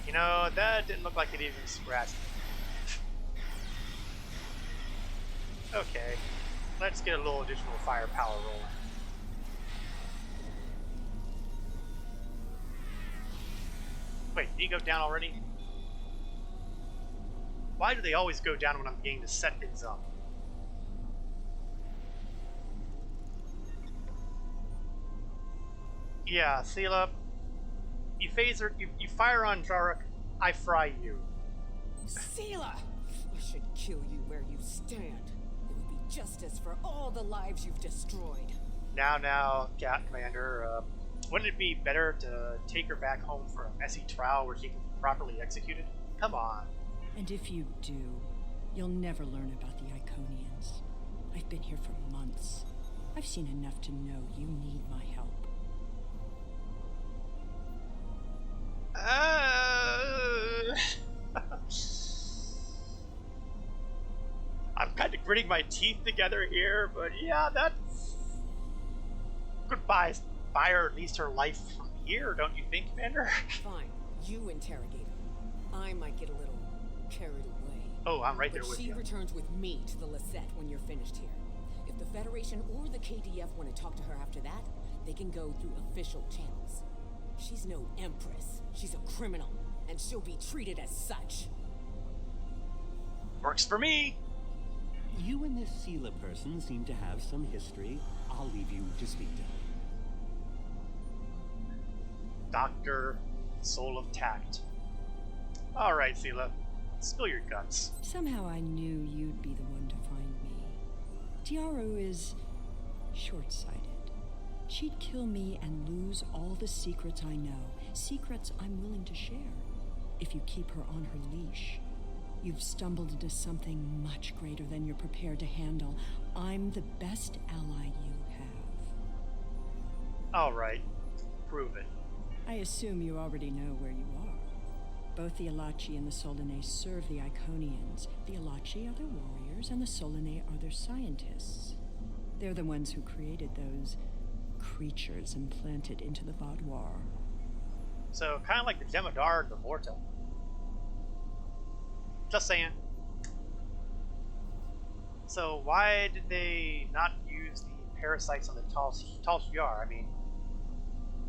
You know, that didn't look like it even scratched me. Okay, let's get a little additional firepower rolling. Wait, did he go down already? Why do they always go down when I'm beginning to set things up? Yeah, Sela, you phaser, you fire on Jarek, I fry you. Sela! I should kill you where you stand. It would be justice for all the lives you've destroyed. Now, Commander, wouldn't it be better to take her back home for a messy trial where she can be properly executed? Come on. And if you do, you'll never learn about the Iconians. I've been here for months. I've seen enough to know you need my help. I'm kind of gritting my teeth together here, but yeah, that's... Goodbye. Fire at least her life from here, don't you think, Commander? Fine, you interrogate her. I might get a little carried away. Oh, I'm right there with you. She returns with me to the Lisette when you're finished here. If the Federation or the KDF want to talk to her after that, they can go through official channels. She's no empress. She's a criminal, and she'll be treated as such. Works for me! You and this Sela person seem to have some history. I'll leave you to speak to her. Doctor, Soul of Tact. Alright, Sela. Spill your guts. Somehow I knew you'd be the one to find me. Tiaru is short-sighted. She'd kill me and lose all the secrets I know. Secrets I'm willing to share. If you keep her on her leash. You've stumbled into something much greater than you're prepared to handle. I'm the best ally you have. Alright. Prove it. I assume you already know where you are. Both the Alachi and the Solanae serve the Iconians. The Alachi are their warriors, and the Solanae are their scientists. They're the ones who created those creatures implanted into the Vadwar. So, kind of like the Jemadar and the Vorta. Just saying. So, why did they not use the parasites on the Tal Shiar? I mean,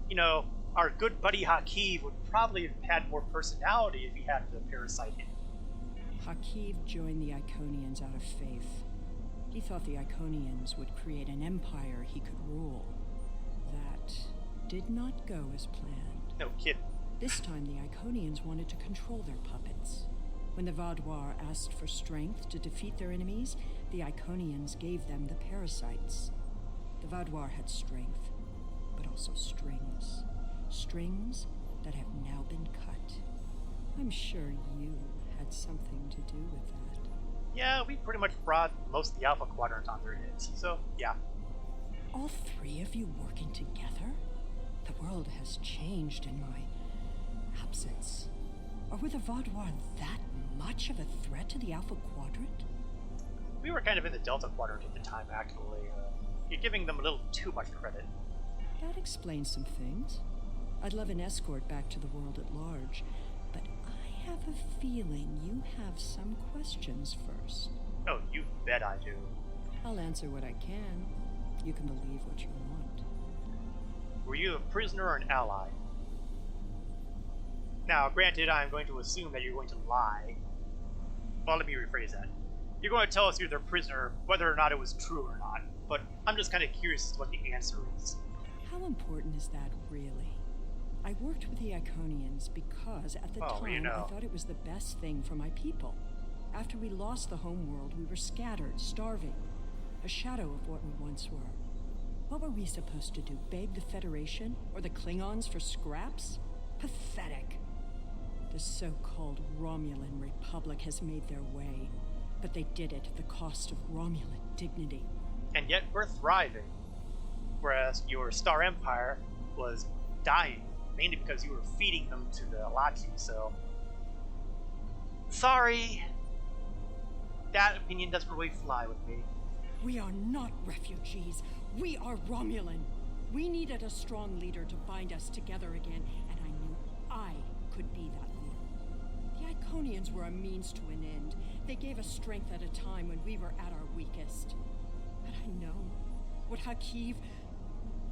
you know, our good buddy Hakiv would probably have had more personality if he had the parasite in him. Hakiv joined the Iconians out of faith. He thought the Iconians would create an empire he could rule. That did not go as planned. No kidding. This time the Iconians wanted to control their puppets. When the Vadwar asked for strength to defeat their enemies, the Iconians gave them the parasites. The Vadwar had strength, but also strings. Strings that have now been cut. I'm sure you had something to do with that. Yeah, we pretty much brought most of the Alpha Quadrant on their heads, so yeah. All three of you working together? The world has changed in my absence. Or were the Vadwar that much of a threat to the Alpha Quadrant? We were kind of in the Delta Quadrant at the time, actually. You're giving them a little too much credit. That explains some things. I'd love an escort back to the world at large, but I have a feeling you have some questions first. Oh, you bet I do. I'll answer what I can. You can believe what you want. Were you a prisoner or an ally? Now, granted, I'm going to assume that you're going to lie. Well, let me rephrase that. You're going to tell us you're their prisoner, whether or not it was true or not. But I'm just kind of curious as to what the answer is. How important is that, really? I worked with the Iconians because, at the time, you know. I thought it was the best thing for my people. After we lost the homeworld, we were scattered, starving. A shadow of what we once were. What were we supposed to do? Beg the Federation? Or the Klingons for scraps? Pathetic. The so-called Romulan Republic has made their way, but they did it at the cost of Romulan dignity. And yet we're thriving. Whereas your Star Empire, was dying, mainly because you were feeding them to the Alachi, so... Sorry, that opinion doesn't really fly with me. We are not refugees. We are Romulan. We needed a strong leader to bind us together again, and I knew I could be that leader. The Iconians were a means to an end. They gave us strength at a time when we were at our weakest. Had I known what Hakiv,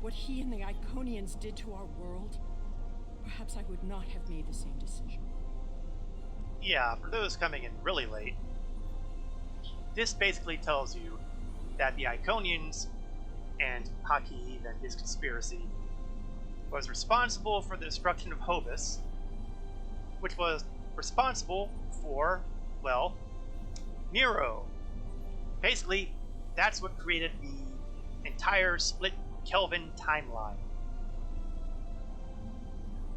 what he and the Iconians did to our world, perhaps I would not have made the same decision. Yeah, for those coming in really late, this basically tells you that the Iconians and Hakiv and his conspiracy was responsible for the destruction of Hobus, which was responsible for, well, Nero. Basically, that's what created the entire split Kelvin timeline.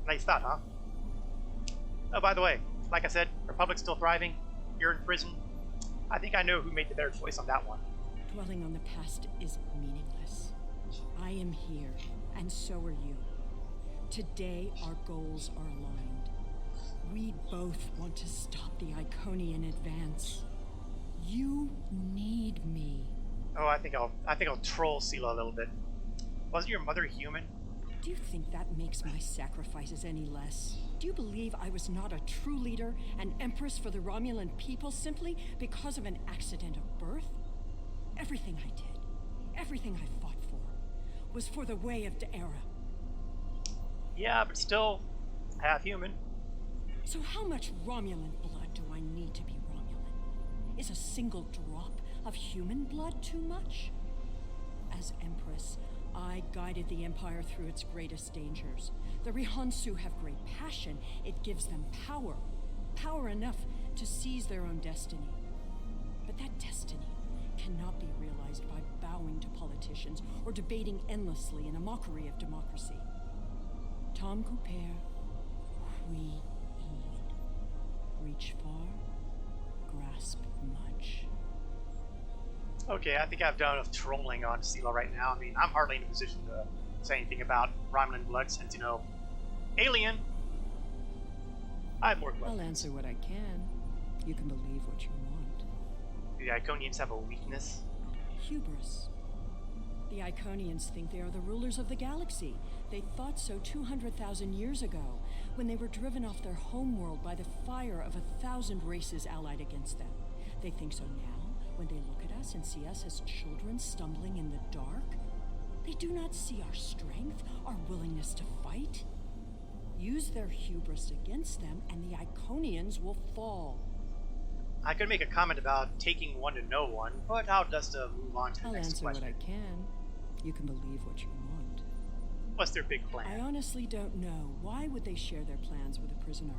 Nice thought, huh? Oh, by the way, like I said, Republic's still thriving. You're in prison. I think I know who made the better choice on that one. Dwelling on the past is meaningless. I am here, and so are you. Today, our goals are aligned. We both want to stop the Iconian advance. You need me. Oh, I think I'll troll Sela a little bit. Wasn't your mother human? Do you think that makes my sacrifices any less? Do you believe I was not a true leader, an empress for the Romulan people, simply because of an accident of birth? Everything I did, everything I fought for, was for the way of Daera. Yeah, but still, half human. So how much Romulan blood do I need to be Romulan? Is a single drop of human blood too much? As Empress, I guided the Empire through its greatest dangers. The Rihansu have great passion. It gives them power. Power enough to seize their own destiny. But that destiny cannot be realized by bowing to politicians or debating endlessly in a mockery of democracy. Tom Couper, Hui Eid. Reach far, grasp much. Okay, I think I've done enough trolling on Sela right now. I mean, I'm hardly in a position to say anything about Romulan blood since, you know, alien. I have more questions. I'll answer what I can. You can believe what you want. Do the Iconians have a weakness? Hubris. The Iconians think they are the rulers of the galaxy. They thought so 200,000 years ago, when they were driven off their homeworld by the fire of 1,000 races allied against them. They think so now, when they look at us and see us as children stumbling in the dark. They do not see our strength, our willingness to fight. Use their hubris against them, and the Iconians will fall. I could make a comment about taking one to know one, but I'll just move on to the I'll next answer question. what I can. You can believe what you want. What's their big I plan? honestly don't know. Why would they share their plans with a prisoner?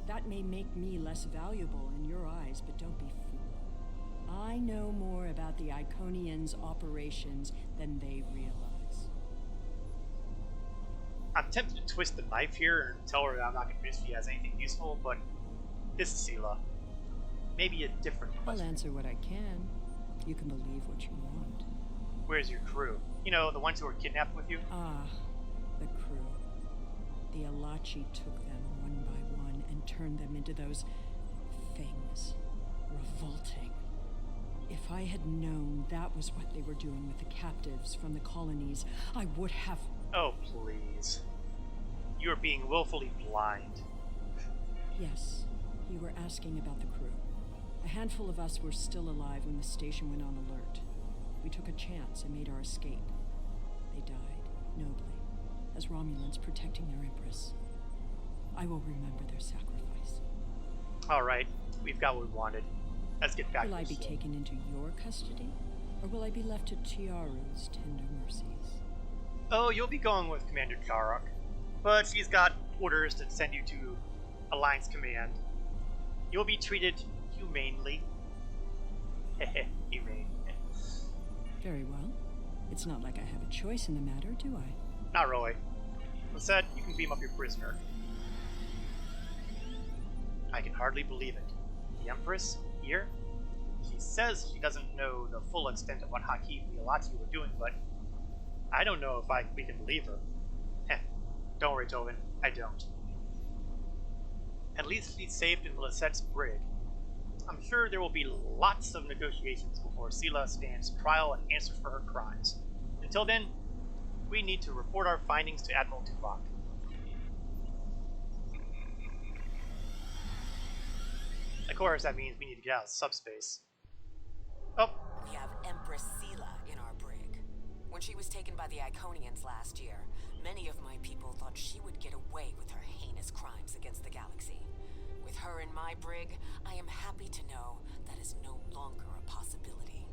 That may make me less valuable in your eyes, but don't be fooled. I know more about the Iconians' operations than they realize. I'm tempted to twist the knife here and tell her that I'm not convinced she has anything useful, but this is Sela. Maybe a different I'll question. answer what I can. You can believe what you want. Where's your crew? You know, the ones who were kidnapped with you? Ah, the crew. The Alachi took them one by one and turned them into those things. Revolting. If I had known that was what they were doing with the captives from the colonies, I would have... Oh, please. You are being willfully blind. Yes, you were asking about the crew. A handful of us were still alive when the station went on alert. We took a chance and made our escape. They died, nobly, as Romulans protecting their Empress. I will remember their sacrifice. Alright, we've got what we wanted. Let's get back Will to I be this. taken into your custody? Or will I be left to Tiaru's tender mercies? Oh, you'll be going with Commander Charok, but she's got orders to send you to Alliance Command. You'll be treated humanely. Humane. Very well. It's not like I have a choice in the matter, do I? Not really. Lisette, you can beam up your prisoner. I can hardly believe it. The Empress, here? She says she doesn't know the full extent of what Hakim and the Alachi were doing, but I don't know if we can believe her. Don't worry, Tobin. I don't. At least she's safe in Lisette's brig. I'm sure there will be lots of negotiations before Sela stands trial and answers for her crimes. Until then, we need to report our findings to Admiral Tuvok. Of course, that means we need to get out of subspace. Oh. We have Empress Sela in our brig. When she was taken by the Iconians last year, many of my people thought she would get away with her heinous crimes against the galaxy. With her in my brig, I am happy to know that is no longer a possibility.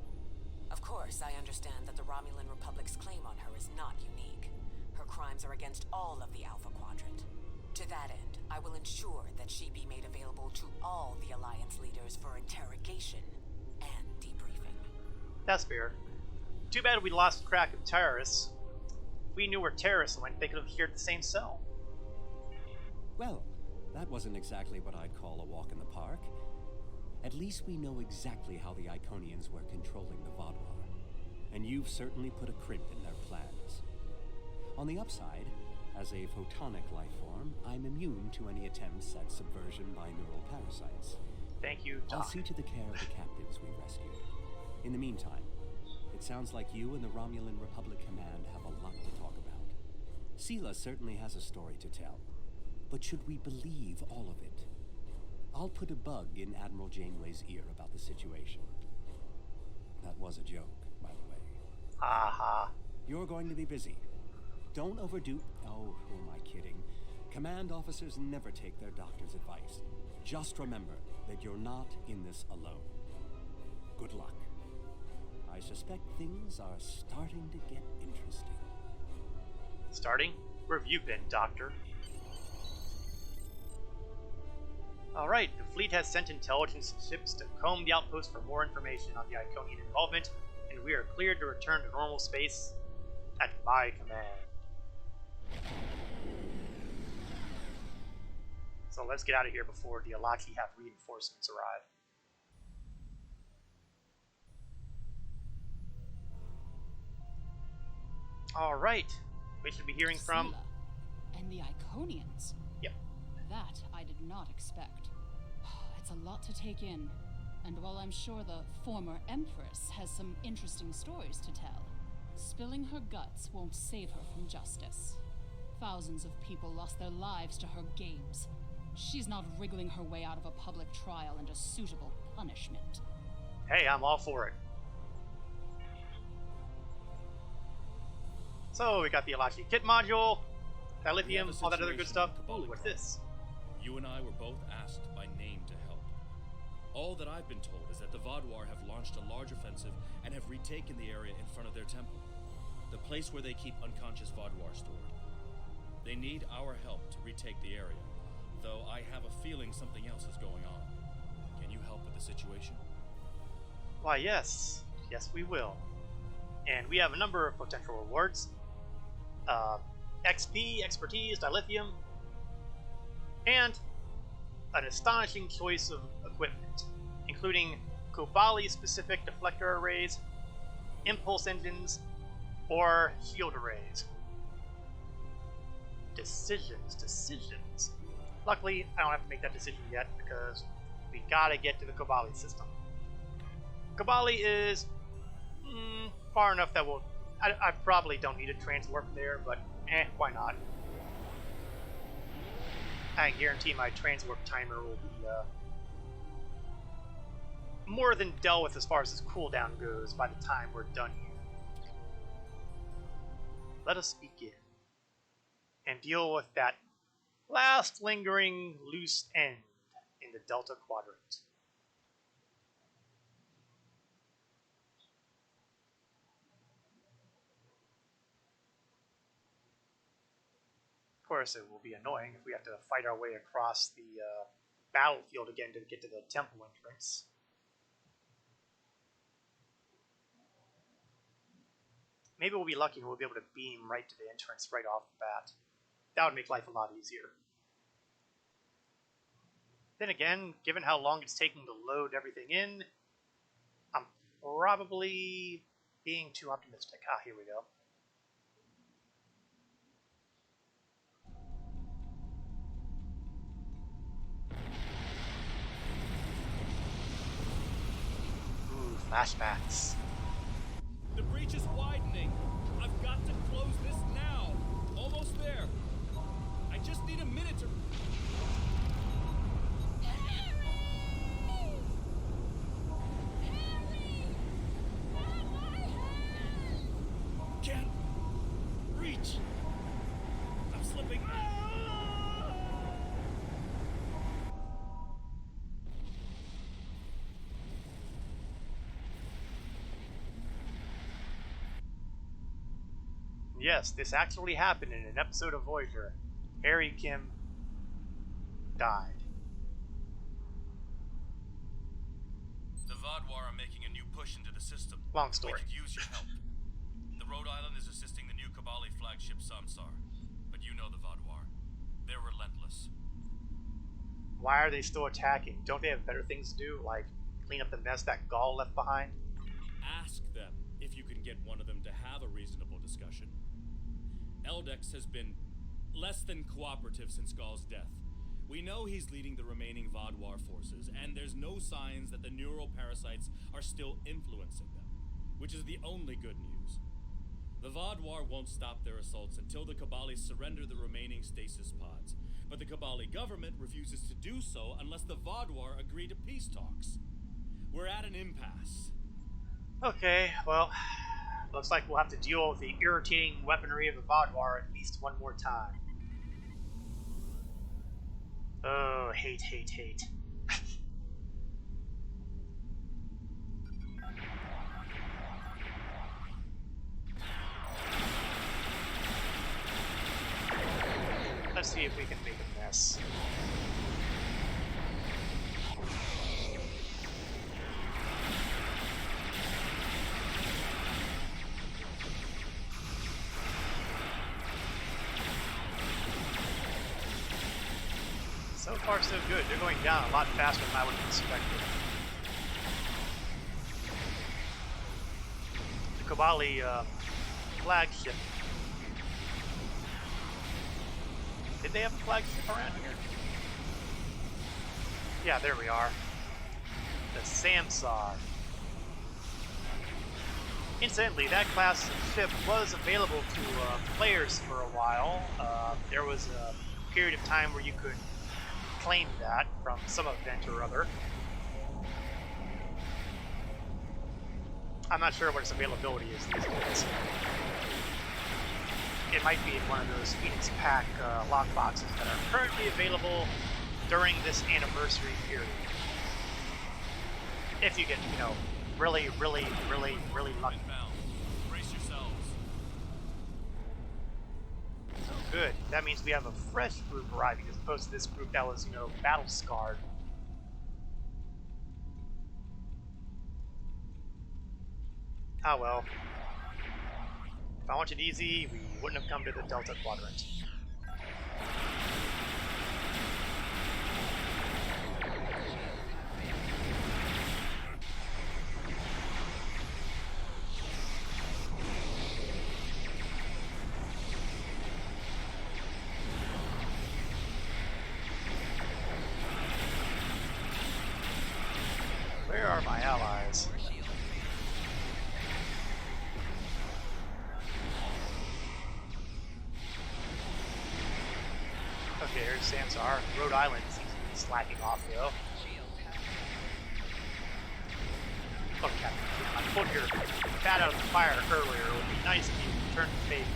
Of course, I understand that the Romulan Republic's claim on her is not unique. Her crimes are against all of the Alpha Quadrant. To that end, I will ensure that she be made available to all the Alliance leaders for interrogation and debriefing. That's fair. Too bad we lost track of terrorists. If we knew where terrorists went, they could have shared the same cell. Well, that wasn't exactly what I'd call a walk in the park. At least we know exactly how the Iconians were controlling the Vaadwaur. And you've certainly put a crimp in their plans. On the upside, as a photonic life form, I'm immune to any attempts at subversion by neural parasites. Thank you, Doc. I'll see to the care of the captives we rescued. In the meantime, it sounds like you and the Romulan Republic Command have a lot to talk about. Sela certainly has a story to tell. But should we believe all of it? I'll put a bug in Admiral Janeway's ear about the situation. That was a joke, by the way. Aha. You're going to be busy. Don't overdo... Oh, who am I kidding? Command officers never take their doctor's advice. Just remember that you're not in this alone. Good luck. I suspect things are starting to get interesting. Starting? Where have you been, Doctor? Alright, the fleet has sent intelligence ships to comb the outpost for more information on the Iconian involvement, and we are cleared to return to normal space at my command. So let's get out of here before the Alaki have reinforcements arrive. Alright, we should be hearing from... Sela and the Iconians? Yep. That I did not expect. It's a lot to take in, and while I'm sure the former Empress has some interesting stories to tell, spilling her guts won't save her from justice. Thousands of people lost their lives to her games. She's not wriggling her way out of a public trial and a suitable punishment. Hey, I'm all for it. So, we got the Alaki kit module, dilithium, all that other good stuff. Ooh, what's this? You and I were both asked by name to help. All that I've been told is that the Vaadwaur have launched a large offensive and have retaken the area in front of their temple, the place where they keep unconscious Vaadwaur stored. They need our help to retake the area, though I have a feeling something else is going on. Can you help with the situation? Why, yes. Yes, we will. And we have a number of potential rewards. XP, expertise, dilithium, and an astonishing choice of equipment, including Kobali-specific deflector arrays, impulse engines, or shield arrays. Decisions. Luckily, I don't have to make that decision yet, because we gotta get to the Kobali system. Kobali is far enough that I probably don't need a transwarp there, but why not? I guarantee my transwarp timer will be more than dealt with as far as its cooldown goes by the time we're done here. Let us begin and deal with that last lingering loose end in the Delta Quadrant. Of course, it will be annoying if we have to fight our way across the battlefield again to get to the temple entrance. Maybe we'll be lucky and we'll be able to beam right to the entrance right off the bat. That would make life a lot easier. Then again, given how long it's taking to load everything in, I'm probably being too optimistic. Ah, here we go. Flashbacks. The breach is widening. I've got to close this now. Almost there. I just need a minute to... Can't reach. I'm slipping. Yes, this actually happened in an episode of Voyager. Harry Kim died. The Vadwar are making a new push into the system. Long story. We could use your help. The Rhode Island is assisting the new Kabali flagship Samsar. But you know the Vadwar. They're relentless. Why are they still attacking? Don't they have better things to do, like clean up the mess that Gaul left behind? Ask them if you can get one of them to have a reasonable discussion. Eldex has been less than cooperative since Gaul's death. We know he's leading the remaining Vadwar forces, and there's no signs that the neural parasites are still influencing them, which is the only good news. The Vadwar won't stop their assaults until the Kabali surrender the remaining stasis pods, but the Kabali government refuses to do so unless the Vadwar agree to peace talks. We're at an impasse. Okay, well, looks like we'll have to deal with the irritating weaponry of the Vadwar at least one more time. Oh, hate, hate, hate. Let's see if we can make a mess. So far, so good. They're going down a lot faster than I would have expected. The Kabali flagship. Did they have a flagship around here? Yeah, there we are. The Samsar. Incidentally, that class of ship was available to players for a while. There was a period of time where you could claim that from some event or other. I'm not sure what its availability is these days. It might be in one of those Phoenix Pack lockboxes that are currently available during this anniversary period. If you get, you know, really lucky. Brace yourselves. Good. That means we have a fresh group arriving as opposed to this group that was, you know, battle scarred. Ah well. If I wanted easy, we wouldn't have come to the Delta Quadrant. Where are my allies? Okay, here's Samsar. Rhode Island seems to be slacking off, though. Oh, Captain, I pulled your bat out of the fire earlier. It would be nice if you returned the favor.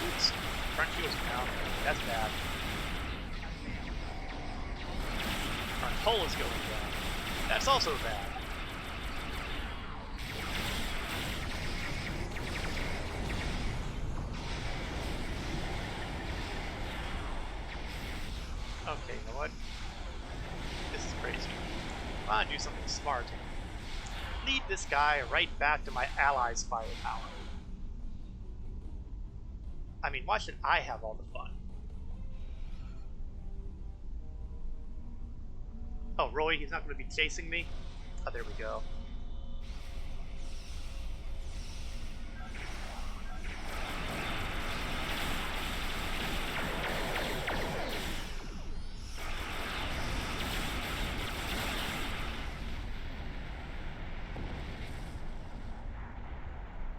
Oops, front shield's down. That's bad. Front hull is going down. That's also bad. Okay, you know what? This is crazy. Come on, do something smart. Lead this guy right back to my allies' firepower. I mean, why should I have all the fun? Oh, Roy, he's not going to be chasing me? Oh, there we go.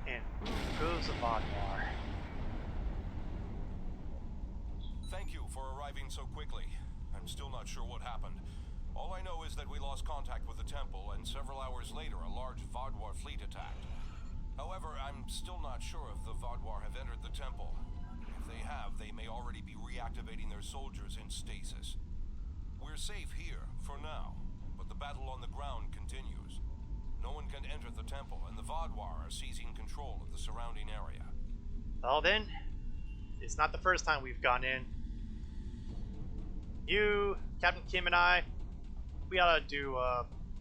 And goes a Vodmar. Thank you for arriving so quickly. I'm still not sure what happened. All I know is that we lost contact with the temple, and several hours later a large Vodwar fleet attacked. However, I'm still not sure if the Vodwar have entered the temple. If they have, they may already be reactivating their soldiers in stasis. We're safe here, for now, but the battle on the ground continues. No one can enter the temple, and the Vodwar are seizing control of the surrounding area. Well then, it's not the first time we've gone in. You, Captain Kim, and I, we ought to do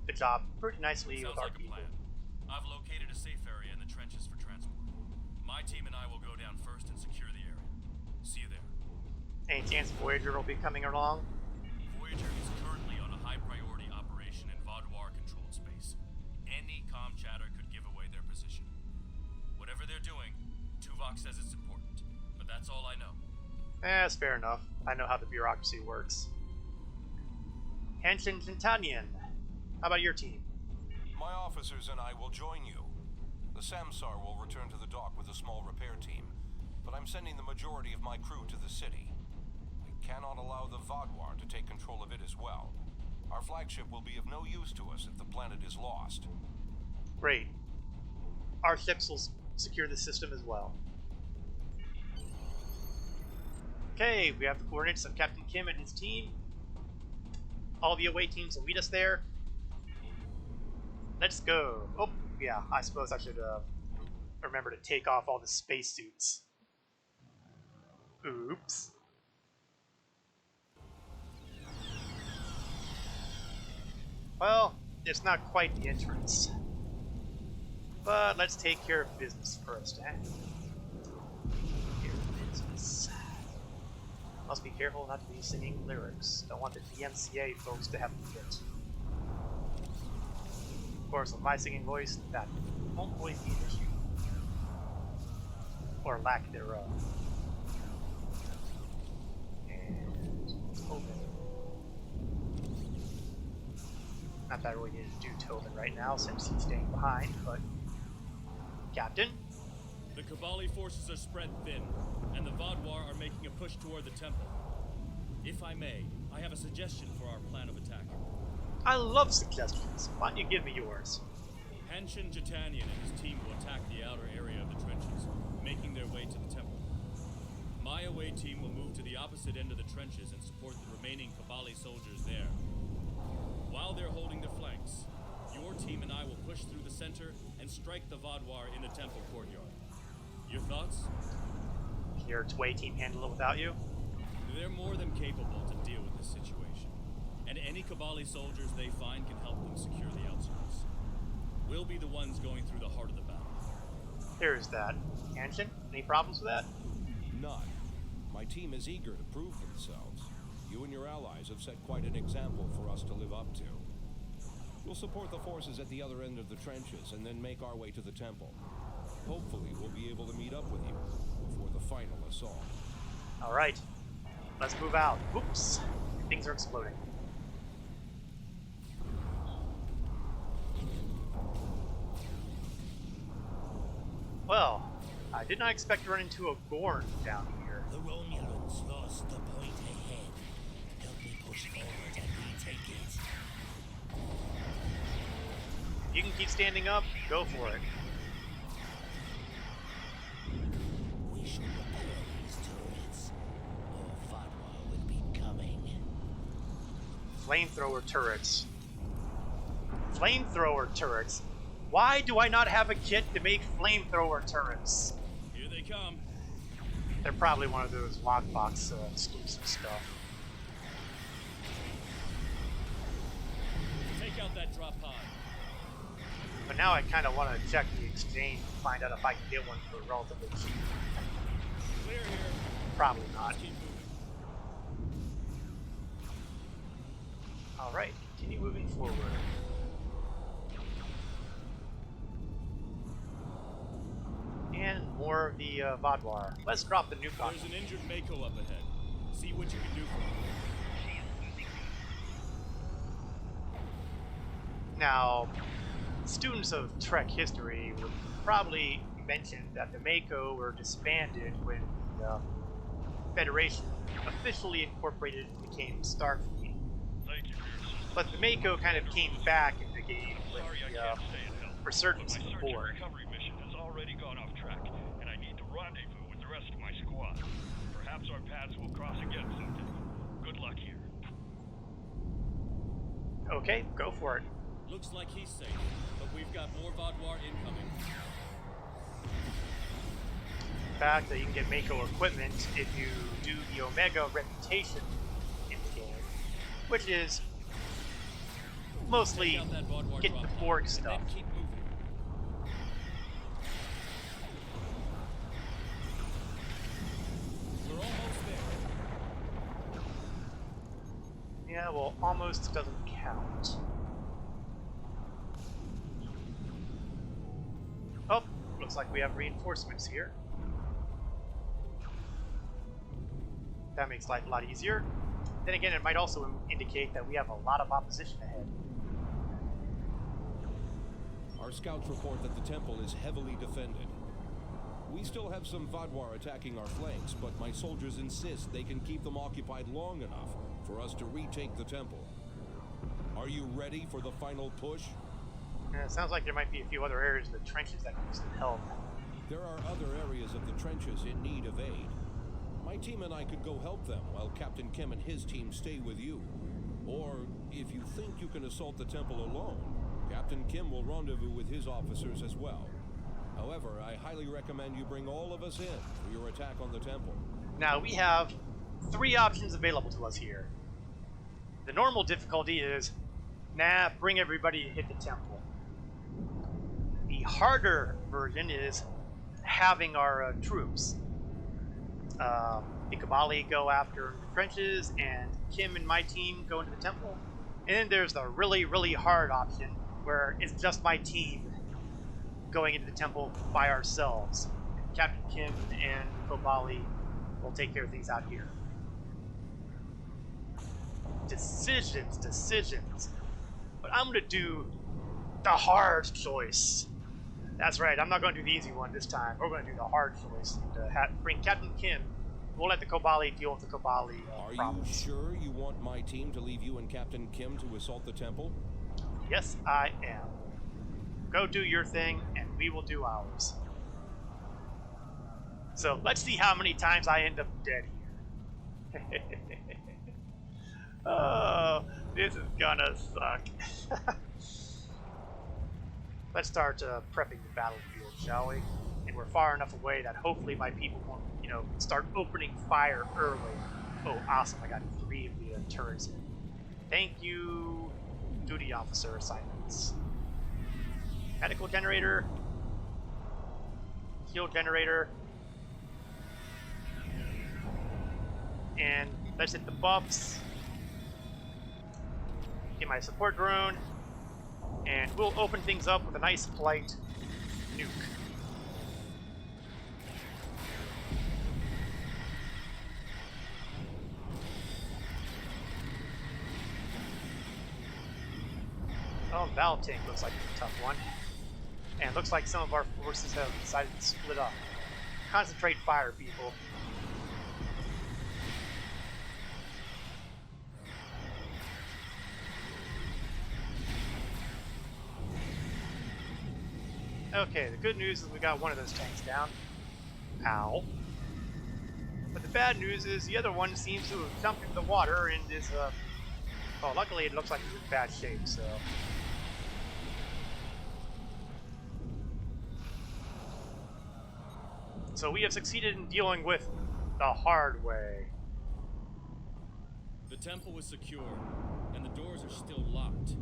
the job pretty nicely with our people. Sounds like a plan. I've located a safe area in the trenches for transport. My team and I will go down first and secure the area. See you there. Any chance Voyager will be coming along? Voyager is currently on a high-priority operation in Vodwar-controlled space. Any comm chatter could give away their position. Whatever they're doing, Tuvok says it's important, but that's all I know. That's fair enough. I know how the bureaucracy works. Henshin Tintanian, how about your team? My officers and I will join you. The Samsar will return to the dock with a small repair team, but I'm sending the majority of my crew to the city. I cannot allow the Vodwar to take control of it as well. Our flagship will be of no use to us if the planet is lost. Great. Our ships will secure the system as well. Okay, we have the coordinates of Captain Kim and his team. All the away teams will meet us there. Let's go. Oh, yeah, I suppose I should remember to take off all the spacesuits. Oops. Well, it's not quite the entrance. But let's take care of business first, eh? Care of business. Must be careful not to be singing lyrics. Don't want the DMCA folks to have to get. Of course, with my singing voice, that won't always be an issue. Or lack thereof. And Tobin. Not that I really need to do Tobin right now since he's staying behind, but Captain? The Kabali forces are spread thin, and the Vodwar are making a push toward the temple. If I may, I have a suggestion for our plan of attack. I love suggestions. Why don't you give me yours? Henshin Jitanian and his team will attack the outer area of the trenches, making their way to the temple. My away team will move to the opposite end of the trenches and support the remaining Kabali soldiers there. While they're holding the flanks, your team and I will push through the center and strike the Vodwar in the temple courtyard. Your thoughts? Can your away team handle it without you? They're more than capable to deal with this situation, and any Kabali soldiers they find can help them secure the outskirts. We'll be the ones going through the heart of the battle. There's that. Anshin, any problems with that? None. My team is eager to prove themselves. You and your allies have set quite an example for us to live up to. We'll support the forces at the other end of the trenches and then make our way to the temple. Hopefully we'll be able to meet up with you before the final assault. Alright. Let's move out. Oops. Things are exploding. Well, I did not expect to run into a Gorn down here. The Romulans lost the point ahead. Help me push forward and retake it. If you can keep standing up, go for it. We should repair these turrets. More Vodwar will be coming. Flamethrower turrets. Flamethrower turrets? Why do I not have a kit to make flamethrower turrets? Here they come. They're probably one of those lockbox exclusive stuff. Take out that drop pod. But now I kind of want to check the exchange and find out if I can get one for relatively cheap. Clear here. Probably not. Let's keep moving. Alright, continue moving forward. more of the Vadwar. Let's drop the nuke on There's them. an injured Mako up ahead. See what you can do for him. Now, students of Trek history would probably mention that the Mako were disbanded when the Federation officially incorporated and became Starfleet. Thank you for your assistance. But the Mako kind of came back in the game with Sorry I the can't stay and help. resurgence But of my the search and Borg. recovery mission has already gone off track, and I need to rendezvous with the rest of my squad. Perhaps our paths will cross again someday. Good luck here. Okay, go for it. Looks like he's safe, but we've got more Vadwar incoming. In fact, you can get Mako equipment if you do the Omega reputation in the game, which is mostly Take out that Vadwar get the drop Borg pod, stuff. and then keep moving. We're almost there. Yeah, well, almost doesn't count. Oh, looks like we have reinforcements here. That makes life a lot easier. Then again, it might also indicate that we have a lot of opposition ahead. Our scouts report that the temple is heavily defended. We still have some Vadwar attacking our flanks, but my soldiers insist they can keep them occupied long enough for us to retake the temple. Are you ready for the final push? It sounds like there might be a few other areas of the trenches that need some help. There are other areas of the trenches in need of aid. My team and I could go help them while Captain Kim and his team stay with you. Or, if you think you can assault the temple alone, Captain Kim will rendezvous with his officers as well. However, I highly recommend you bring all of us in for your attack on the temple. Now, we have 3 options available to us here. The normal difficulty is, nah, bring everybody to hit the temple. The harder version is having our troops. Ikabali go after the trenches, and Kim and my team go into the temple. And then there's the really, really hard option, where it's just my team going into the temple by ourselves. Captain Kim and Ikabali will take care of things out here. Decisions. But I'm gonna do the hard choice. That's right, I'm not gonna do the easy one this time. We're gonna do the hard choice. Bring Captain Kim. We'll let the Kobali deal with the Kobali problems. Are you sure you want my team to leave you and Captain Kim to assault the temple? Yes, I am. Go do your thing, and we will do ours. So let's see how many times I end up dead here. Oh, this is gonna suck. Let's start prepping the battlefield, shall we? And we're far enough away that hopefully my people won't, start opening fire early. Oh, awesome! I got 3 of the turrets in. Thank you, duty officer assignments. Medical generator, shield generator, and let's hit the buffs. Get my support drone, and we'll open things up with a nice polite nuke. Oh, Battle Tank looks like it's a tough one. And looks like some of our forces have decided to split up. Concentrate fire, people. Okay, the good news is we got one of those tanks down. Ow. But the bad news is the other one seems to have jumped into the water and is, well, luckily it looks like it's in bad shape, so... So we have succeeded in dealing with the hard way. The temple was secure, and the doors are still locked,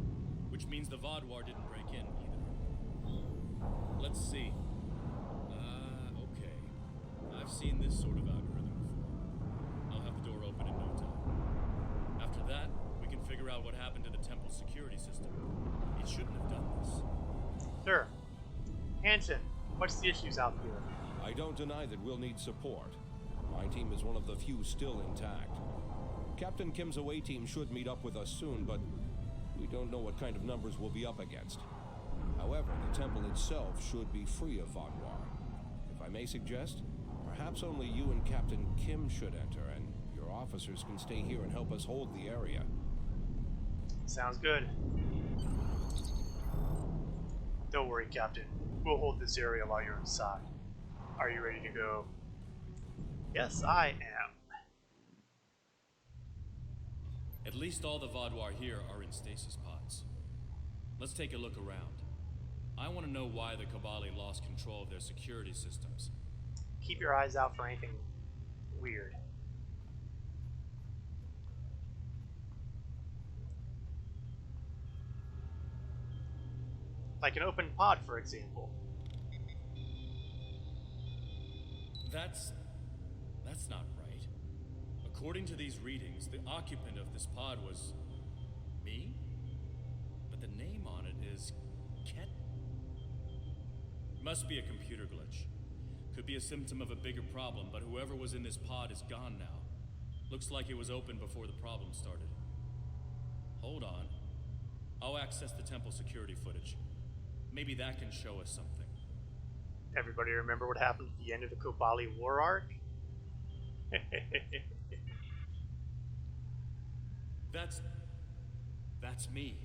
which means the Vadwar didn't break in either. Let's see. Okay. I've seen this sort of algorithm before. I'll have the door open in no time. After that, we can figure out what happened to the temple's security system. It shouldn't have done this. Sure. Hanson, what's the issues out here? I don't deny that we'll need support. My team is one of the few still intact. Captain Kim's away team should meet up with us soon, but we don't know what kind of numbers we'll be up against. However, the temple itself should be free of Vatwar. If I may suggest, perhaps only you and Captain Kim should enter, and your officers can stay here and help us hold the area. Sounds good. Don't worry, Captain. We'll hold this area while you're inside. Are you ready to go? Yes, I am. At least all the Vatwar here are in stasis pods. Let's take a look around. I want to know why the Kabali lost control of their security systems. Keep your eyes out for anything weird. Like an open pod, for example. That's not right. According to these readings, the occupant of this pod was me? But the name on it is Ket. Must be a computer glitch. Could be a symptom of a bigger problem, but whoever was in this pod is gone now. Looks like it was open before the problem started. Hold on. I'll access the temple security footage. Maybe that can show us something. Everybody remember what happened at the end of the Kobali War arc? That's me,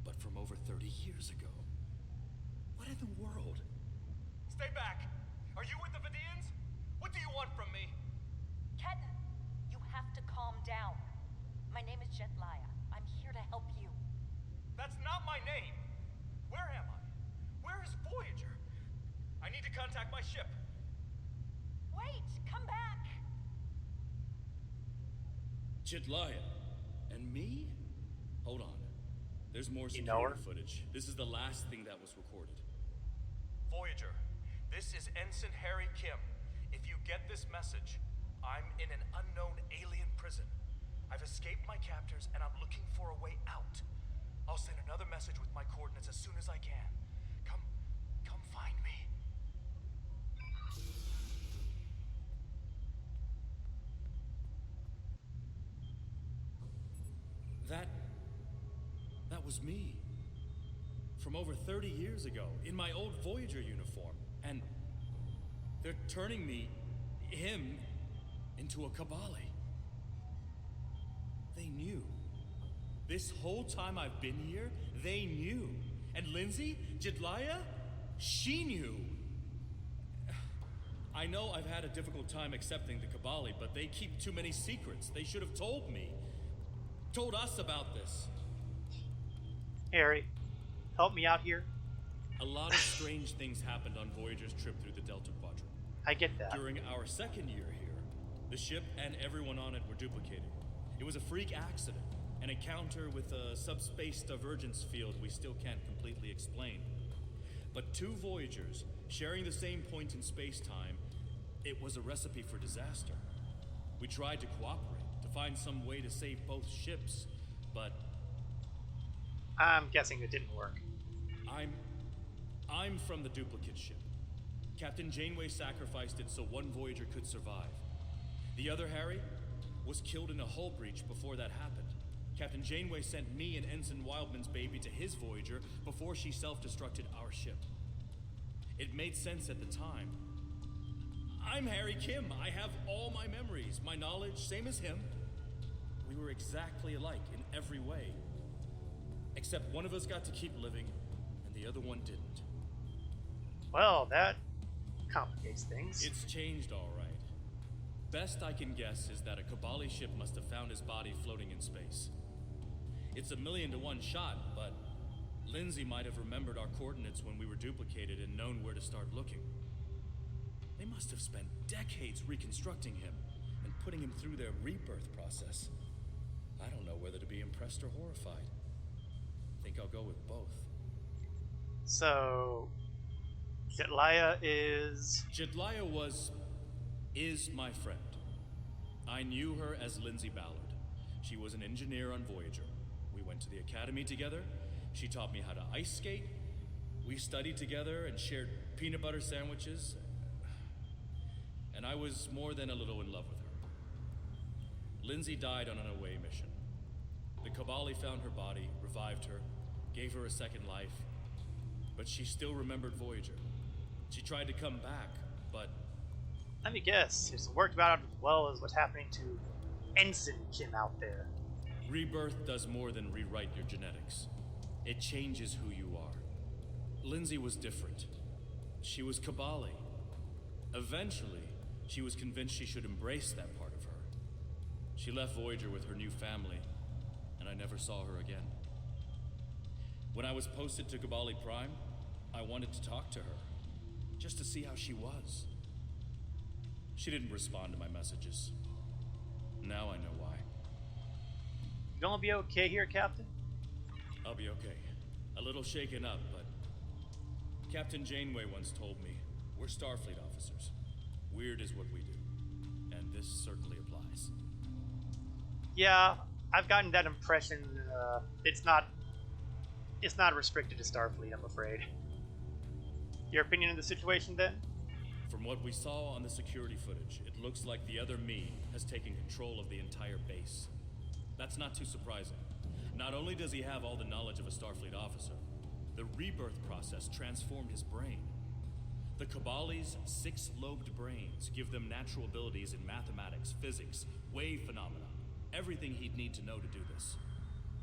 but from over 30 years ago. What in the world? Stay back! Are you with the Vidians? What do you want from me? Ketan, you have to calm down. My name is Jetlaya. I'm here to help you. That's not my name! Where am I? Where is Voyager? I need to contact my ship. Wait! Come back! Jetlaya. And me? Hold on. There's more You know her? security footage. This is the last thing that was recorded. Voyager, this is Ensign Harry Kim. If you get this message, I'm in an unknown alien prison. I've escaped my captors and I'm looking for a way out. I'll send another message with my coordinates as soon as I can. Come find me. That was me. From over 30 years ago, in my old Voyager uniform. And they're turning him, into a Kabali. They knew. This whole time I've been here, they knew. And Lindsay, Jetlaya, she knew. I know I've had a difficult time accepting the Kabali, but they keep too many secrets. They should have told me. Told us about this. Harry, help me out here. A lot of strange things happened on Voyager's trip through the Delta Quadrant. I get that. During our second year here, the ship and everyone on it were duplicated. It was a freak accident, an encounter with a subspace divergence field we still can't completely explain. But two Voyagers, sharing the same point in space-time, it was a recipe for disaster. We tried to cooperate, to find some way to save both ships, but... I'm guessing it didn't work. I'm from the duplicate ship. Captain Janeway sacrificed it so one Voyager could survive. The other, Harry, was killed in a hull breach before that happened. Captain Janeway sent me and Ensign Wildman's baby to his Voyager before she self-destructed our ship. It made sense at the time. I'm Harry Kim. I have all my memories, my knowledge, same as him. We were exactly alike in every way. Except one of us got to keep living, and the other one didn't. Well, that complicates things. It's changed all right. Best I can guess is that a Kabali ship must have found his body floating in space. It's a 1,000,000 to 1 shot, but Lindsay might have remembered our coordinates when we were duplicated and known where to start looking. They must have spent decades reconstructing him and putting him through their rebirth process. I don't know whether to be impressed or horrified. I think I'll go with both. So, Jetlaya is... Jetlaya is my friend. I knew her as Lindsay Ballard. She was an engineer on Voyager. We went to the academy together. She taught me how to ice skate. We studied together and shared peanut butter sandwiches. and I was more than a little in love with her. Lindsay died on an away mission. The Kabali found her body, revived her, gave her a second life, but she still remembered Voyager. She tried to come back, but... Let me guess, it's worked out as well as what's happening to Ensign Kim out there. Rebirth does more than rewrite your genetics. It changes who you are. Lindsay was different. She was Kabali. Eventually, she was convinced she should embrace that part of her. She left Voyager with her new family, and I never saw her again. When I was posted to Kabali Prime, I wanted to talk to her, just to see how she was. She didn't respond to my messages. Now I know why. You gonna be okay here, Captain? I'll be okay. A little shaken up, but... Captain Janeway once told me, we're Starfleet officers. Weird is what we do. And this certainly applies. Yeah, I've gotten that impression. It's not restricted to Starfleet, I'm afraid. Your opinion of the situation, then? From what we saw on the security footage, it looks like the other me has taken control of the entire base. That's not too surprising. Not only does he have all the knowledge of a Starfleet officer, the rebirth process transformed his brain. The Kabali's 6-lobed brains give them natural abilities in mathematics, physics, wave phenomena, everything he'd need to know to do this.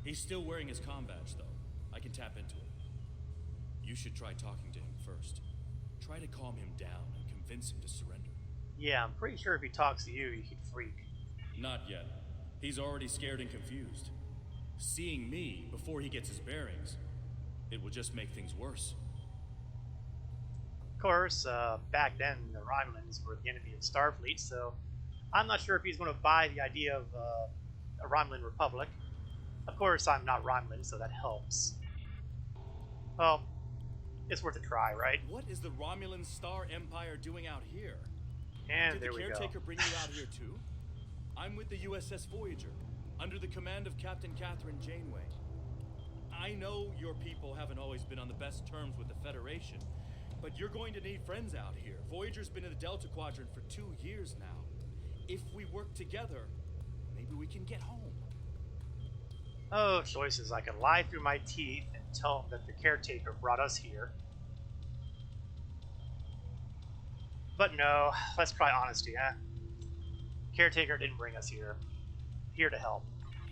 He's still wearing his comm badge, though. I can tap into it. You should try talking to him first. Try to calm him down and convince him to surrender. Yeah, I'm pretty sure if he talks to you, he'd freak. Not yet. He's already scared and confused. Seeing me before he gets his bearings, it will just make things worse. Of course, back then, the Romulans were the enemy of Starfleet, so I'm not sure if he's going to buy the idea of a Romulan Republic. Of course, I'm not Romulan, so that helps. Well, it's worth a try, right? What is the Romulan Star Empire doing out here? And there we go. Did the caretaker bring you out here too? I'm with the USS Voyager, under the command of Captain Catherine Janeway. I know your people haven't always been on the best terms with the Federation, but you're going to need friends out here. Voyager's been in the Delta Quadrant for 2 years now. If we work together, maybe we can get home. Oh, choices. I can lie through my teeth and tell them that the caretaker brought us here. But no, let's try honesty, huh? Caretaker didn't bring us here. Here to help.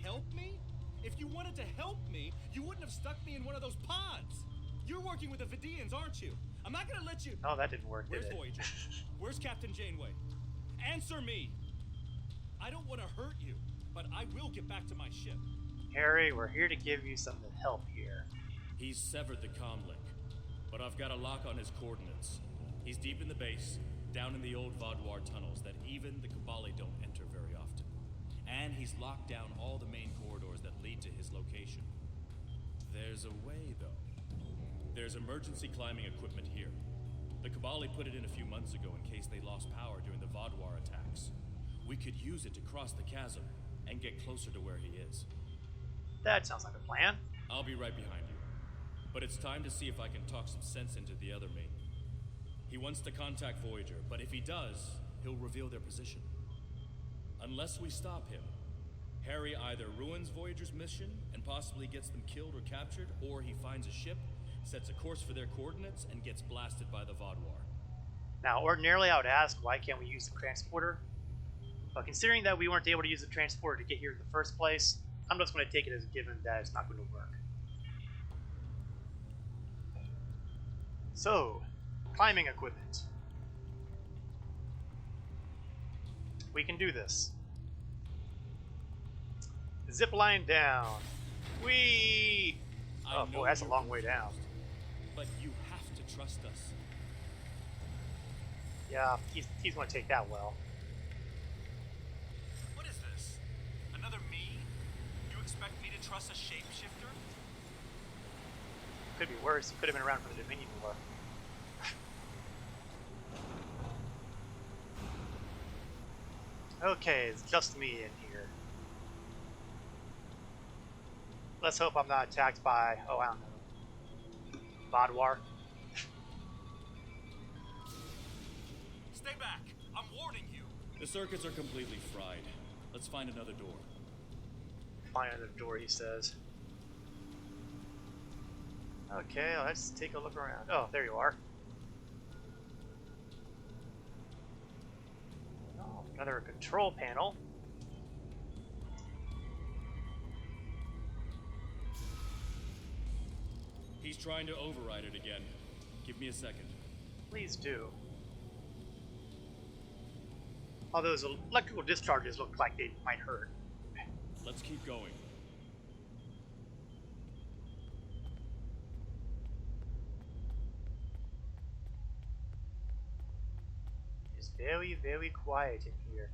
Help me? If you wanted to help me, you wouldn't have stuck me in one of those pods. You're working with the Vidians, aren't you? I'm not gonna let you... Oh, that didn't work, Where's did it? Voyager? Where's Captain Janeway? Answer me! I don't want to hurt you, but I will get back to my ship. Harry, we're here to give you some help here. He's severed the comm link, but I've got a lock on his coordinates. He's deep in the base, down in the old Vaudouar tunnels that even the Kabali don't enter very often. And he's locked down all the main corridors that lead to his location. There's a way, though. There's emergency climbing equipment here. The Kabali put it in a few months ago in case they lost power during the Vaudouar attacks. We could use it to cross the chasm and get closer to where he is. That sounds like a plan. I'll be right behind you. But it's time to see if I can talk some sense into the other me. He wants to contact Voyager, but if he does, he'll reveal their position. Unless we stop him, Harry either ruins Voyager's mission and possibly gets them killed or captured, or he finds a ship, sets a course for their coordinates, and gets blasted by the Vaudouar. Now, ordinarily I would ask, why can't we use the transporter? But considering that we weren't able to use the transporter to get here in the first place, I'm just going to take it as a given that it's not going to work. So, climbing equipment. We can do this. Zip line down. Whee! Oh boy, that's a long way down. But you have to trust us. Yeah, he's going to take that well. What is this? Another me? You expect me to trust a shapeshifter? Could be worse. He could have been around for the Dominion War. Okay, it's just me in here. Let's hope I'm not attacked by, oh, I don't know, Vaudouar. Stay back! I'm warning you. The circuits are completely fried. Let's find another door. Find another door, he says. Okay, let's take a look around. Oh, there you are. Oh, another control panel. He's trying to override it again. Give me a second. Please do. All those electrical discharges look like they might hurt. Let's keep going. It's very, very quiet in here.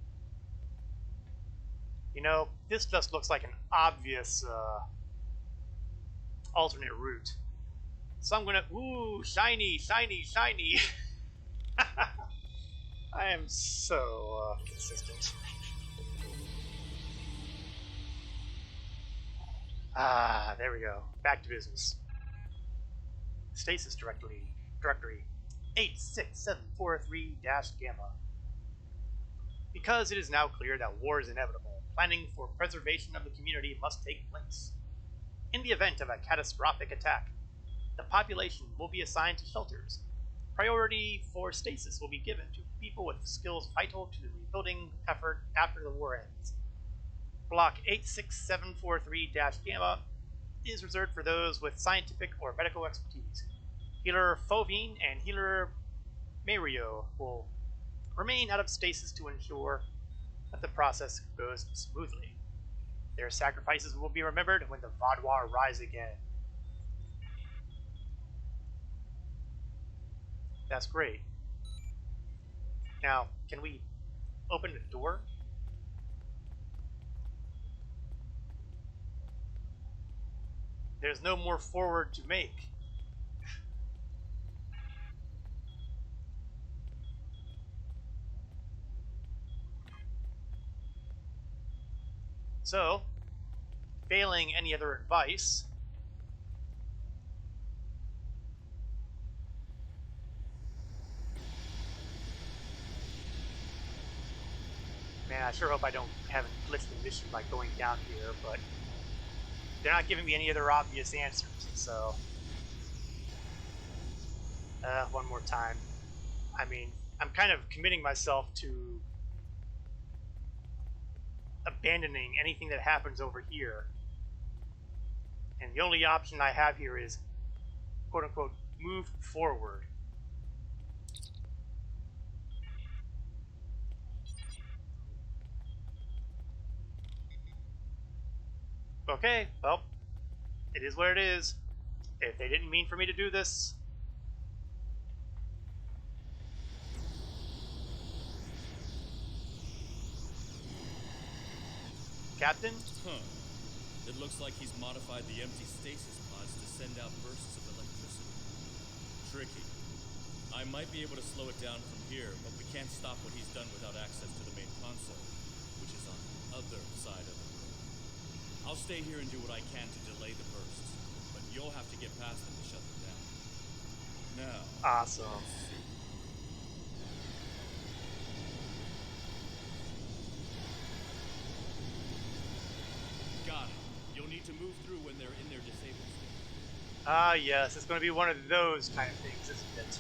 You know, this just looks like an obvious alternate route. So I'm gonna, ooh, shiny, shiny, shiny. I am so consistent. Ah, there we go. Back to business. Stasis directory 86743-Gamma. Because it is now clear that war is inevitable, planning for preservation of the community must take place. In the event of a catastrophic attack, the population will be assigned to shelters. Priority for stasis will be given to people with skills vital to the rebuilding effort after the war ends. Block 86743-Gamma is reserved for those with scientific or medical expertise. Healer Fovine and Healer Mario will remain out of stasis to ensure that the process goes smoothly. Their sacrifices will be remembered when the Vadwar rise again. That's great. Now, can we open the door? There's no more forward to make. So, failing any other advice, man, I sure hope I haven't glitched the mission by going down here, but they're not giving me any other obvious answers, so one more time. I mean, I'm kind of committing myself to abandoning anything that happens over here, and the only option I have here is quote-unquote move forward. Okay, well, it is what it is. If they didn't mean for me to do this, Captain? Huh. It looks like he's modified the empty stasis pods to send out bursts of electricity. Tricky. I might be able to slow it down from here, but we can't stop what he's done without access to the main console, which is on the other side of the room. I'll stay here and do what I can to delay the bursts, but you'll have to get past them to shut them down. Now, awesome. Let's see. Got it. You'll need to move through when they're in their disabled state. Ah, yes, it's going to be one of those kind of things, isn't it?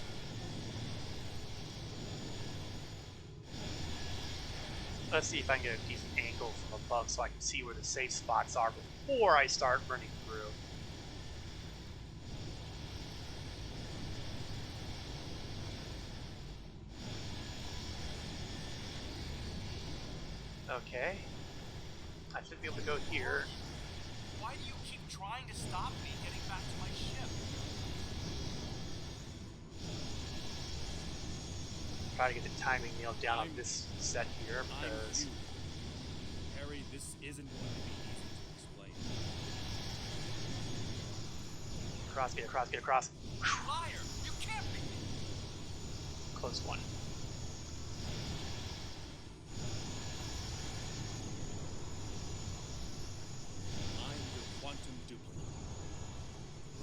Let's see if I can get a decent angle from above so I can see where the safe spots are before I start running through. Okay. I should be able to go here. Why do you keep trying to stop me getting back to my ship? Try to get the timing nailed down on this set here because Harry, this isn't going to be easy to explain. Cross, get across, get across. Liar! You can't be! Close one. I'm your quantum duplicate.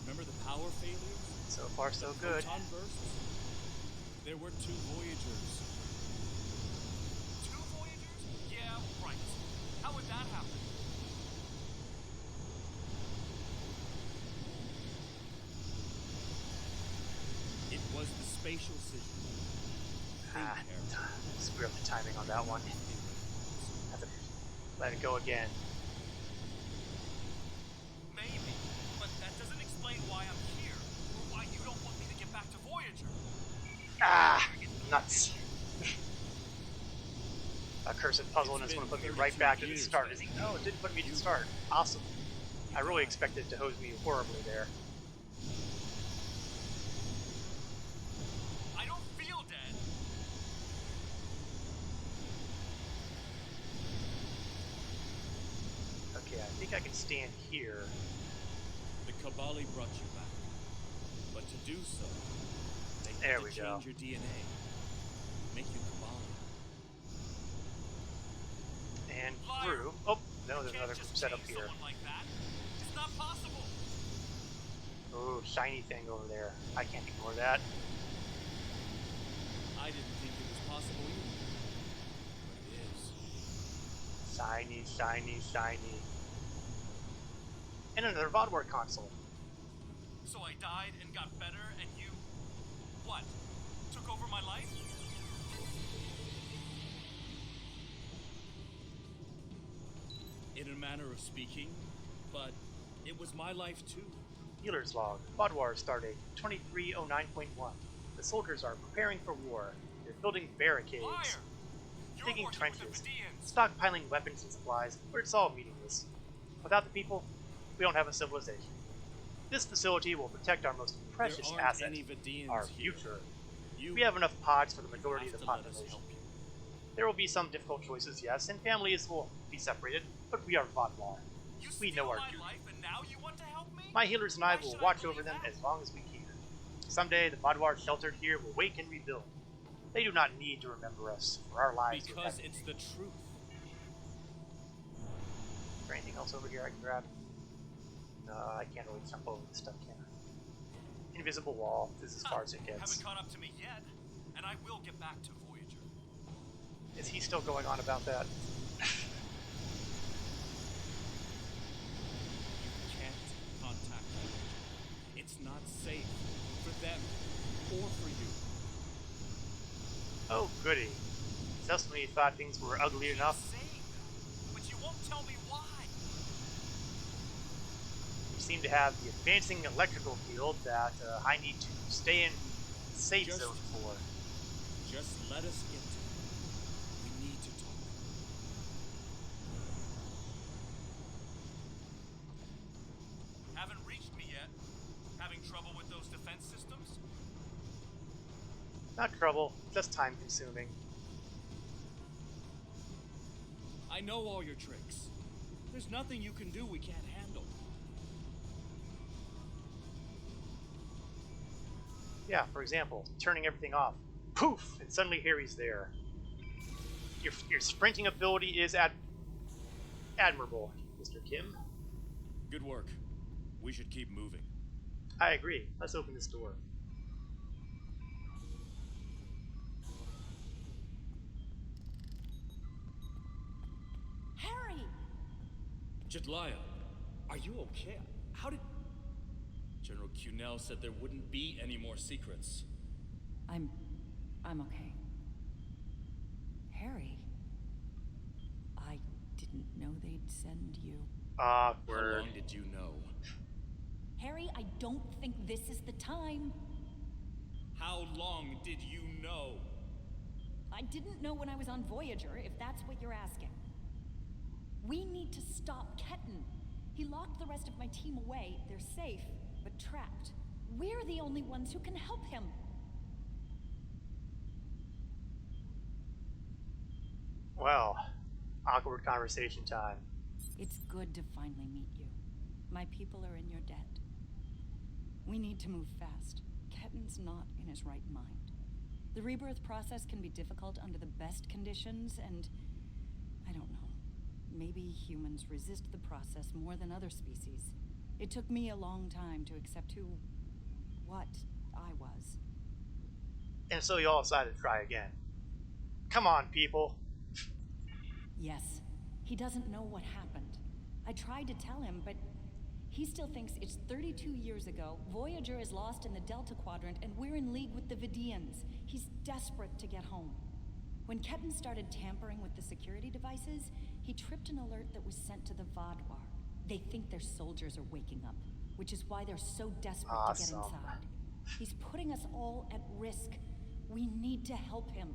Remember the power failures? So far, so good. Photon bursts? There were 2 Voyagers. Yeah, right. How would that happen? It was the spatial sigil. Screw up the timing on that one. Have to let it go again. Maybe, but that doesn't explain why I'm here, or why you don't want me to get back to Voyager. Ah, nuts. A cursed puzzle, and it's going to put me right back to the start. Is he? No, it didn't put me to the start. Awesome. I really expected it to hose me horribly there. I don't feel dead. Okay, I think I can stand here. The Kabali brought you back. But to do so, they There had to we go. change your DNA. Make you Kabali. And through. Oh, no, there's another group set up here. Like that. It's not possible. Oh, shiny thing over there. I can't ignore that. I didn't think it was possible either. But it is. Shiny, shiny, shiny. And another VODWAR console. So I died and got better, and you... what? Took over my life? In a manner of speaking, but it was my life too. Healer's log. VODWAR stardate 2309.1. The soldiers are preparing for war. They're building barricades, digging trenches, stockpiling weapons and supplies, but it's all meaningless. Without the people, we don't have a civilization. This facility will protect our most precious asset, our future. We have enough pods for the majority of the population. There will be some difficult choices, yes, and families will be separated, but we are VODWAR. We know our duty. My healers and I will watch over them as long as we can. Someday, the VODWAR sheltered here will wake and rebuild. They do not need to remember us, for our lives are because it's the truth. Is there anything else over here I can grab? No, I can't really jump over this stuff, can I? Invisible wall. This is as far as it gets. Haven't caught up to me yet, and I will get back to Voyager. Is he still going on about that? You can't contact them. It's not safe for them or for you. Oh, goody. Sesame thought things were ugly enough. But you won't tell me why. You seem to have the advancing electrical field that I need to stay in safe zone for. Just let us get to it. We need to talk. Haven't reached me yet. Having trouble with those defense systems? Not trouble, just time consuming. I know all your tricks. There's nothing you can do we can't handle. Yeah, for example, turning everything off. Poof! And suddenly Harry's there. Your sprinting ability is admirable, Mr. Kim. Good work. We should keep moving. I agree. Let's open this door. Harry! Jetlaya, are you okay? How did... General Cunell said there wouldn't be any more secrets. I'm okay. Harry, I didn't know they'd send you. Awkward. How long did you know? Harry, I don't think this is the time. How long did you know? I didn't know when I was on Voyager, if that's what you're asking. We need to stop Ketan. He locked the rest of my team away. They're safe, but trapped. We're the only ones who can help him. Well, awkward conversation time. It's good to finally meet you. My people are in your debt. We need to move fast. Ketan's not in his right mind. The rebirth process can be difficult under the best conditions, and I don't know. Maybe humans resist the process more than other species. It took me a long time to accept what I was. And so you all decided to try again. Come on, people. Yes. He doesn't know what happened. I tried to tell him, but he still thinks it's 32 years ago, Voyager is lost in the Delta Quadrant, and we're in league with the Vidians. He's desperate to get home. When Ketan started tampering with the security devices, he tripped an alert that was sent to the Vaadwaur. They think their soldiers are waking up, which is why they're so desperate to get inside. He's putting us all at risk. We need to help him.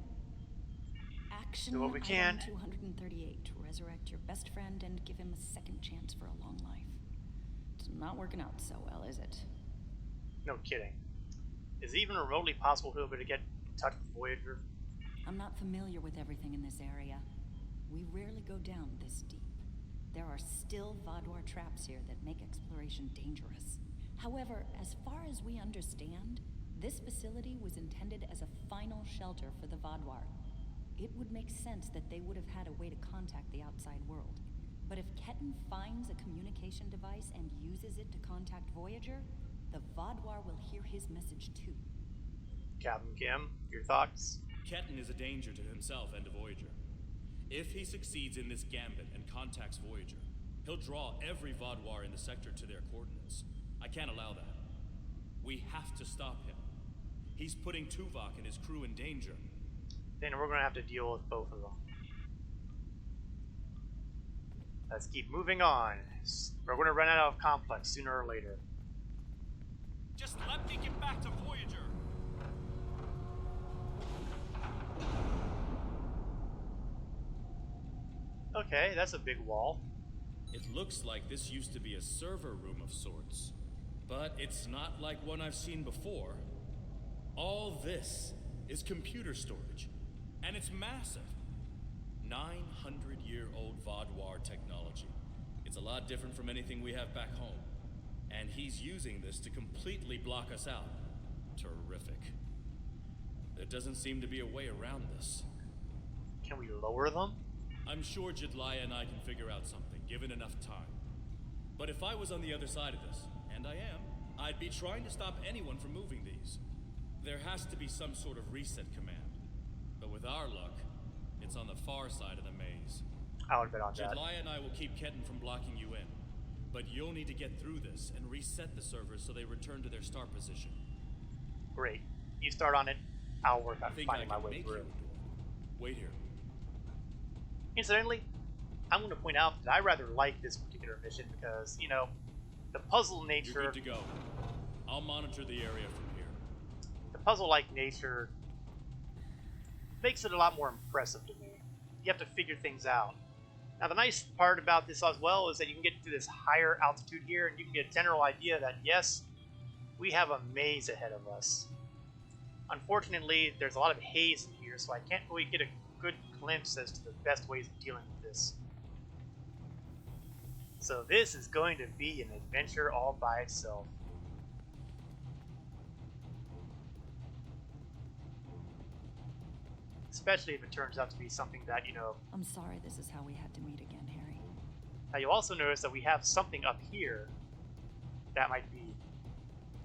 Action do what we can. item 238, to resurrect your best friend and give him a second chance for a long life. It's not working out so well, is it? No kidding. Is it even remotely possible he'll be able to get in touch with Voyager? I'm not familiar with everything in this area. We rarely go down this deep. There are still Vaadwaur traps here that make exploration dangerous. However, as far as we understand, this facility was intended as a final shelter for the Vaadwaur. It would make sense that they would have had a way to contact the outside world. But if Ketan finds a communication device and uses it to contact Voyager, the Vaadwaur will hear his message too. Captain Kim, your thoughts? Ketan is a danger to himself and to Voyager. If he succeeds in this gambit and contacts Voyager, he'll draw every Vaadwaur in the sector to their coordinates. I can't allow that. We have to stop him. He's putting Tuvok and his crew in danger. Then we're gonna have to deal with both of them. Let's keep moving on. We're gonna run out of complex sooner or later. Just let me get back to Voyager! Okay, that's a big wall. It looks like this used to be a server room of sorts. But it's not like one I've seen before. All this is computer storage. And it's massive. 900-year-old Vaadwaur technology. It's a lot different from anything we have back home. And he's using this to completely block us out. Terrific. There doesn't seem to be a way around this. Can we lower them? I'm sure Jedliah and I can figure out something, given enough time. But if I was on the other side of this, and I am, I'd be trying to stop anyone from moving these. There has to be some sort of reset command. But with our luck, it's on the far side of the maze. I would bet on that. Jedliah and I will keep Ketan from blocking you in. But you'll need to get through this and reset the servers so they return to their start position. Great. You start on it, I'll work on finding my way through. Wait here. Incidentally, I'm going to point out that I rather like this particular mission because, you know, the puzzle nature... You're good to go. I'll monitor the area from here. The puzzle-like nature makes it a lot more impressive to me. You have to figure things out. Now, the nice part about this as well is that you can get to this higher altitude here, and you can get a general idea that, yes, we have a maze ahead of us. Unfortunately, there's a lot of haze in here, so I can't really get a good glimpse as to the best ways of dealing with this. So this is going to be an adventure all by itself. Especially if it turns out to be something that, you know... I'm sorry this is how we had to meet again, Harry. Now you also notice that we have something up here that might be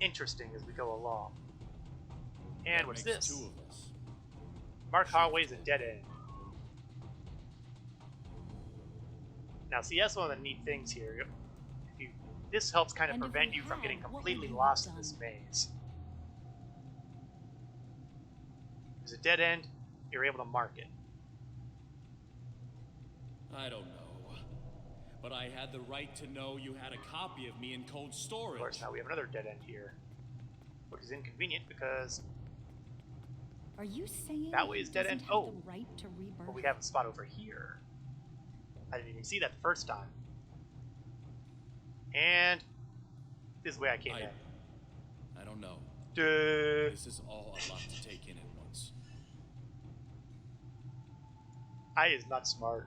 interesting as we go along. And that what's makes this? Two of us. Mark Highway's a dead end. Now see, that's one of the neat things here. This helps kind of prevent you from getting completely lost in this maze. There's a dead end, you're able to mark it. I don't know. But I had the right to know you had a copy of me in cold storage. Of course, now we have another dead end here. Which is inconvenient because... Are you saying that way is dead end? Oh, the right to rebirth? but we have a spot over here. I didn't even see that the first time. And this is the way I came in. I don't know. Duh. This is all a lot to take in at once. I is not smart.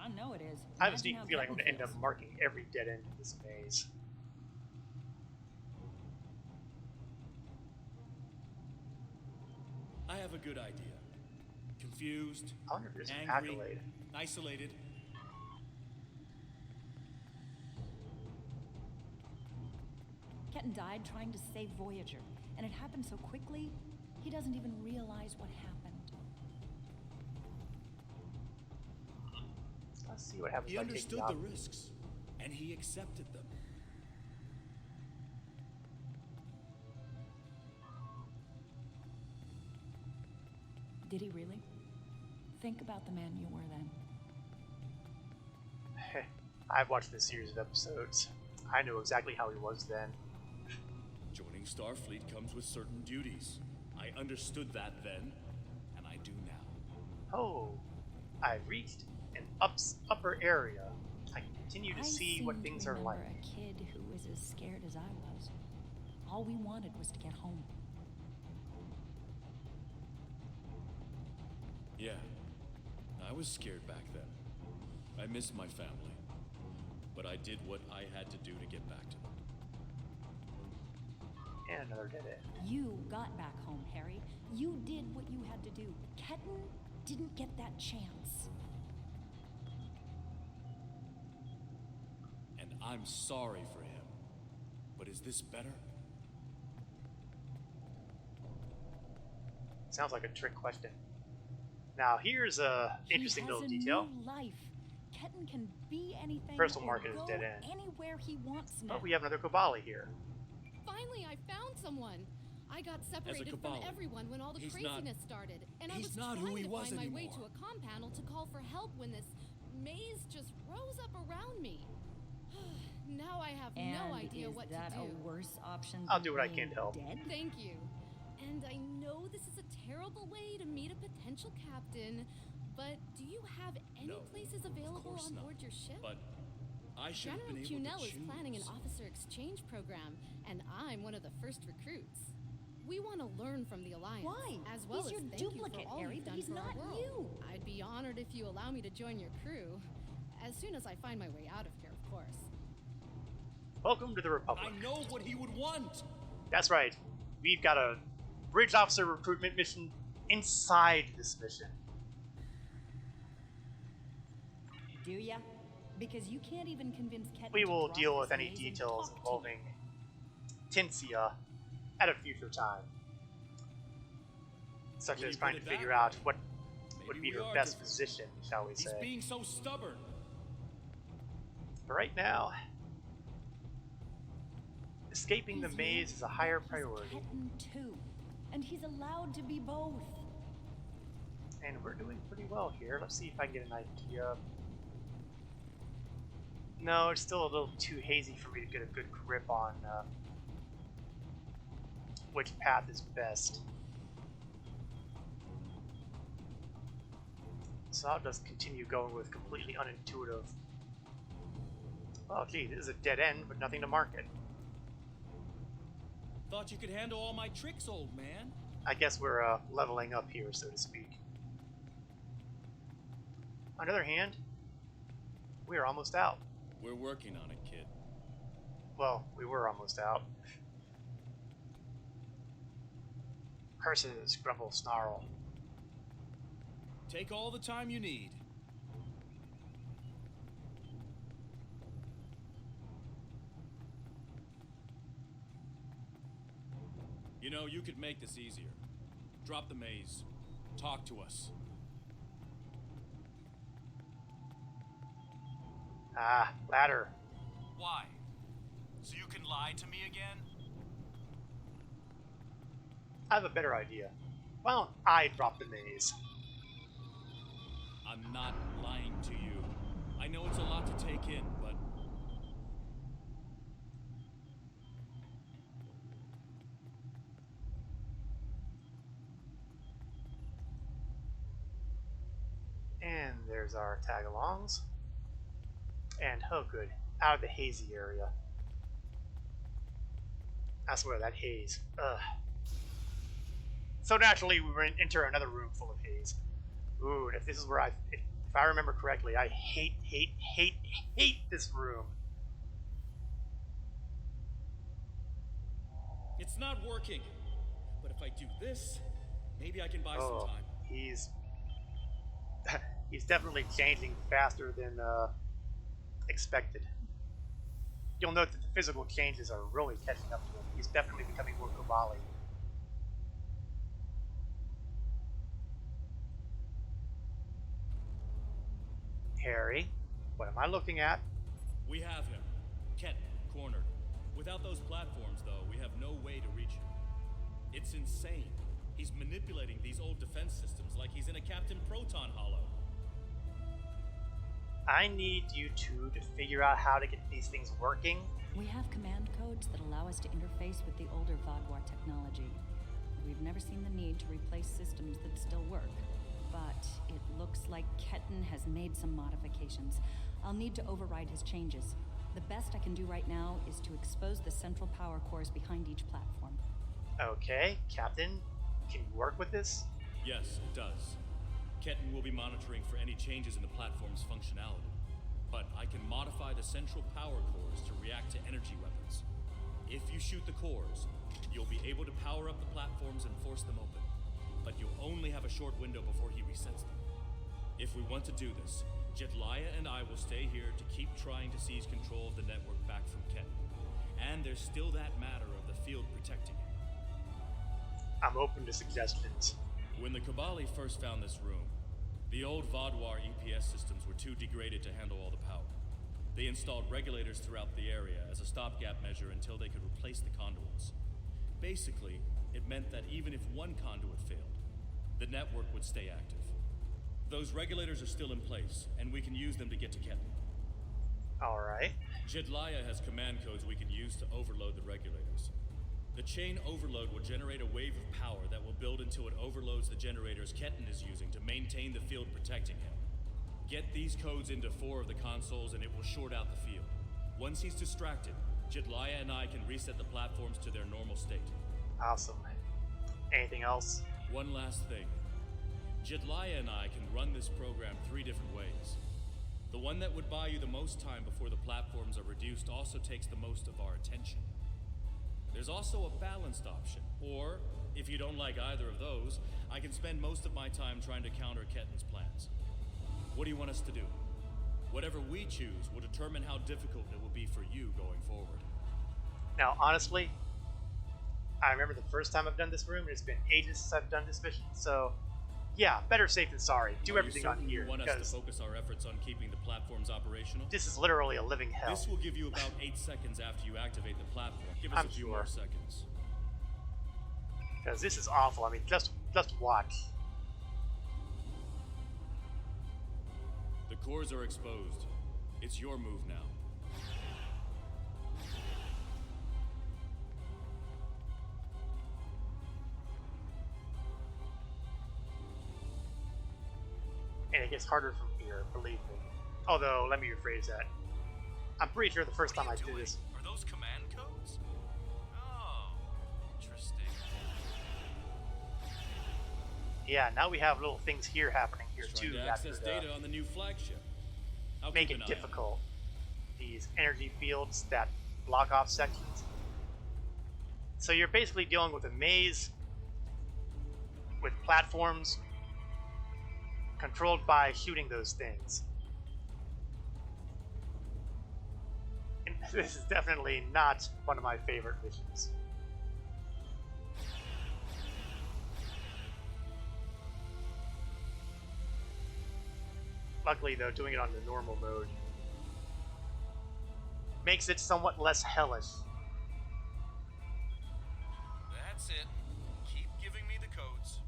I know it is. I have a sneaking feeling I'm going to end up marking every dead end in this maze. I have a good idea. Confused, I wonder if there's an angry, accolade. isolated. Ketan died trying to save Voyager, and it happened so quickly, he doesn't even realize what happened. Let's see what happens He if I take understood the the risks, and he accepted them. Did he really? Think about the man you were then. I've watched this series of episodes. I know exactly how he was then. Joining Starfleet comes with certain duties. I understood that then, and I do now. Oh, I've reached an upper area. I can continue to see what things are like. I seem to remember a kid who was as scared as I was. All we wanted was to get home. Yeah, I was scared back then. I missed my family, but I did what I had to do to get back to them. And another dead end. You got back home, Harry. You did what you had to do. Ketan didn't get that chance. And I'm sorry for him. But is this better? Sounds like a trick question. Now here's a interesting little detail. New life. Ketan can be anything. Personal or market is go dead end. Anywhere he wants now. But we have another Kobali here. Finally, I found someone. I got separated from everyone when all the craziness started, and I was trying to find my way to a comm panel to call for help when this maze just rose up around me. Now I have no idea what to do. Is that a worse option? I'll do what I can to help. Dead? Thank you. And I know this is a terrible way to meet a potential captain, but do you have any places available on board your ship? But I should have been able General to Cunell is planning an officer exchange program, and I'm one of the first recruits. We want to learn from the Alliance. Why? As well He's as your thank you duplicate, for all Harry, you've but done he's for not our world. you. I'd be honored if you allow me to join your crew. As soon as I find my way out of here, of course. Welcome to the Republic. I know what he would want. That's right. We've got a bridge officer recruitment mission inside this mission. Do ya? Because you can't even convince Ketan. We will to deal drop with this any maze and details talk to involving Tinsia at a future time. Such as trying to figure out what would be her best position, shall we say. He's being so stubborn. But right now, escaping the maze is a higher priority. Ketan too, and he's allowed to be both. And we're doing pretty well here. Let's see if I can get an idea. No, it's still a little too hazy for me to get a good grip on which path is best. So I'll just continue going with completely unintuitive. Oh, gee, this is a dead end, but nothing to market. Thought you could handle all my tricks, old man. I guess we're leveling up here, so to speak. On the other hand, we're almost out. We're working on it, kid. Well, we were almost out. Curses, grumble, snarl. Take all the time you need. You know, you could make this easier. Drop the maze. Talk to us. Ah, ladder. Why? So you can lie to me again? I have a better idea. Why don't I drop the maze? I'm not lying to you. I know it's a lot to take in, but... And there's our tag-alongs. And, oh good, out of the hazy area. I swear, that haze. Ugh. So naturally, we enter another room full of haze. Ooh, and if this is where if I remember correctly, I hate this room. It's not working. But if I do this, maybe I can buy some time. He's definitely changing faster than expected. You'll note that the physical changes are really catching up to him. He's definitely becoming more Kobali. Harry. What am I looking at? We have him. Kenton, cornered. Without those platforms, though, we have no way to reach him. It's insane. He's manipulating these old defense systems like he's in a Captain Proton Hollow. I need you two to figure out how to get these things working. We have command codes that allow us to interface with the older Vaadwaur technology. We've never seen the need to replace systems that still work. But it looks like Kenton has made some modifications. I'll need to override his changes. The best I can do right now is to expose the central power cores behind each platform. Okay, Captain, can you work with this? Yes, it does. Kenton will be monitoring for any changes in the platform's functionality. But I can modify the central power cores to react to energy weapons. If you shoot the cores, you'll be able to power up the platforms and force them open. But you'll only have a short window before he resets them. If we want to do this, Jetlaya and I will stay here to keep trying to seize control of the network back from Kenton. And there's still that matter of the field protecting him. I'm open to suggestions. When the Kabali first found this room, the old Vaadwaur EPS systems were too degraded to handle all the power. They installed regulators throughout the area as a stopgap measure until they could replace the conduits. Basically, it meant that even if one conduit failed, the network would stay active. Those regulators are still in place, and we can use them to get to Kenton. Alright. Jetlaya has command codes we can use to overload the regulators. The chain overload will generate a wave of power that will build until it overloads the generators Kenton is using to maintain the field protecting him. Get these codes into 4 of the consoles and it will short out the field. Once he's distracted, Jetlaya and I can reset the platforms to their normal state. Awesome. Anything else? One last thing. Jetlaya and I can run this program 3 different ways. The one that would buy you the most time before the platforms are reduced also takes the most of our attention. There's also a balanced option, or, if you don't like either of those, I can spend most of my time trying to counter Kenton's plans. What do you want us to do? Whatever we choose will determine how difficult it will be for you going forward. Now, honestly, I remember the first time I've done this room, and it's been ages since I've done this mission, so yeah, better safe than sorry. Do everything on here. You want us to focus our efforts on keeping the platforms operational? This is literally a living hell. This will give you about 8 seconds after you activate the platform. Give us a few more seconds. Because this is awful. I mean, just watch. The cores are exposed. It's your move now. And it gets harder from here, believe me. Although, let me rephrase that. I'm pretty sure the first time I did this... Are those command codes? Oh, interesting. Yeah, now we have little things here happening here too. Trying to access data on the new flagship. Make it difficult. These energy fields that block off sections. So you're basically dealing with a maze with platforms controlled by shooting those things. And this is definitely not one of my favorite missions. Luckily though, doing it on the normal mode makes it somewhat less hellish. That's it. Keep giving me the codes.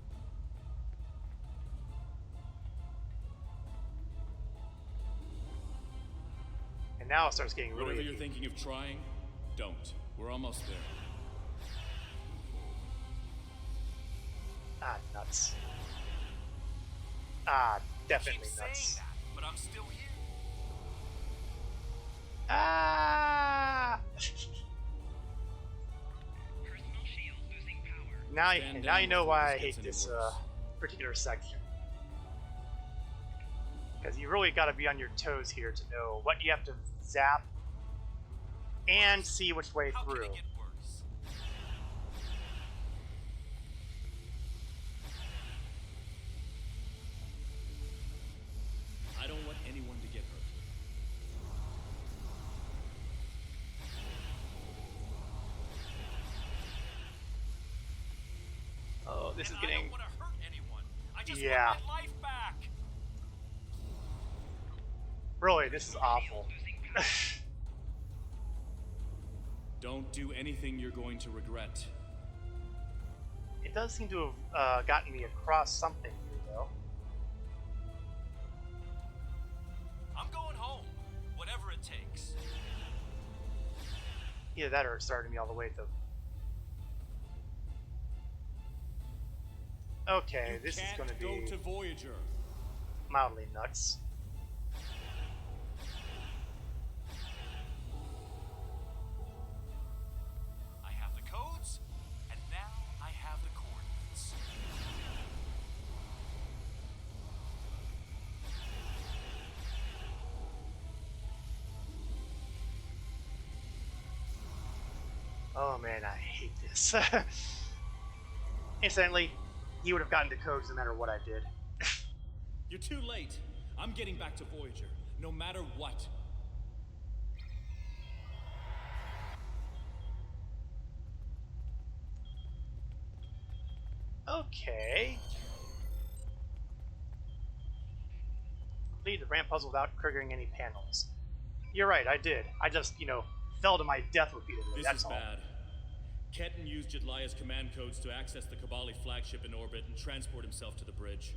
And now it starts getting really... Whatever you're thinking of trying, don't. We're almost there. Ah, nuts. Ah, definitely Keep nuts. saying that, but I'm still here. Ah! now you know why I hate this particular section. Because you really got to be on your toes here to know what you have to zap and see which way through. I don't want anyone to get hurt. Oh, this is I getting... don't want to hurt anyone. I just yeah. want my life back. Really, this is awful. Don't do anything you're going to regret. It does seem to have gotten me across something here, though. I'm going home, whatever it takes. Either that or it started me all the way to... Okay, this is going to be go to Voyager. mildly nuts. I have the codes, and now I have the coordinates. Oh man, I hate this. Incidentally, he would have gotten the codes no matter what I did. You're too late. I'm getting back to Voyager, no matter what. Okay. Complete the ramp puzzle without triggering any panels. You're right, I did. I just, fell to my death repeatedly. This That's is all. bad. Ketan used Jadlaya's command codes to access the Kabali flagship in orbit and transport himself to the bridge.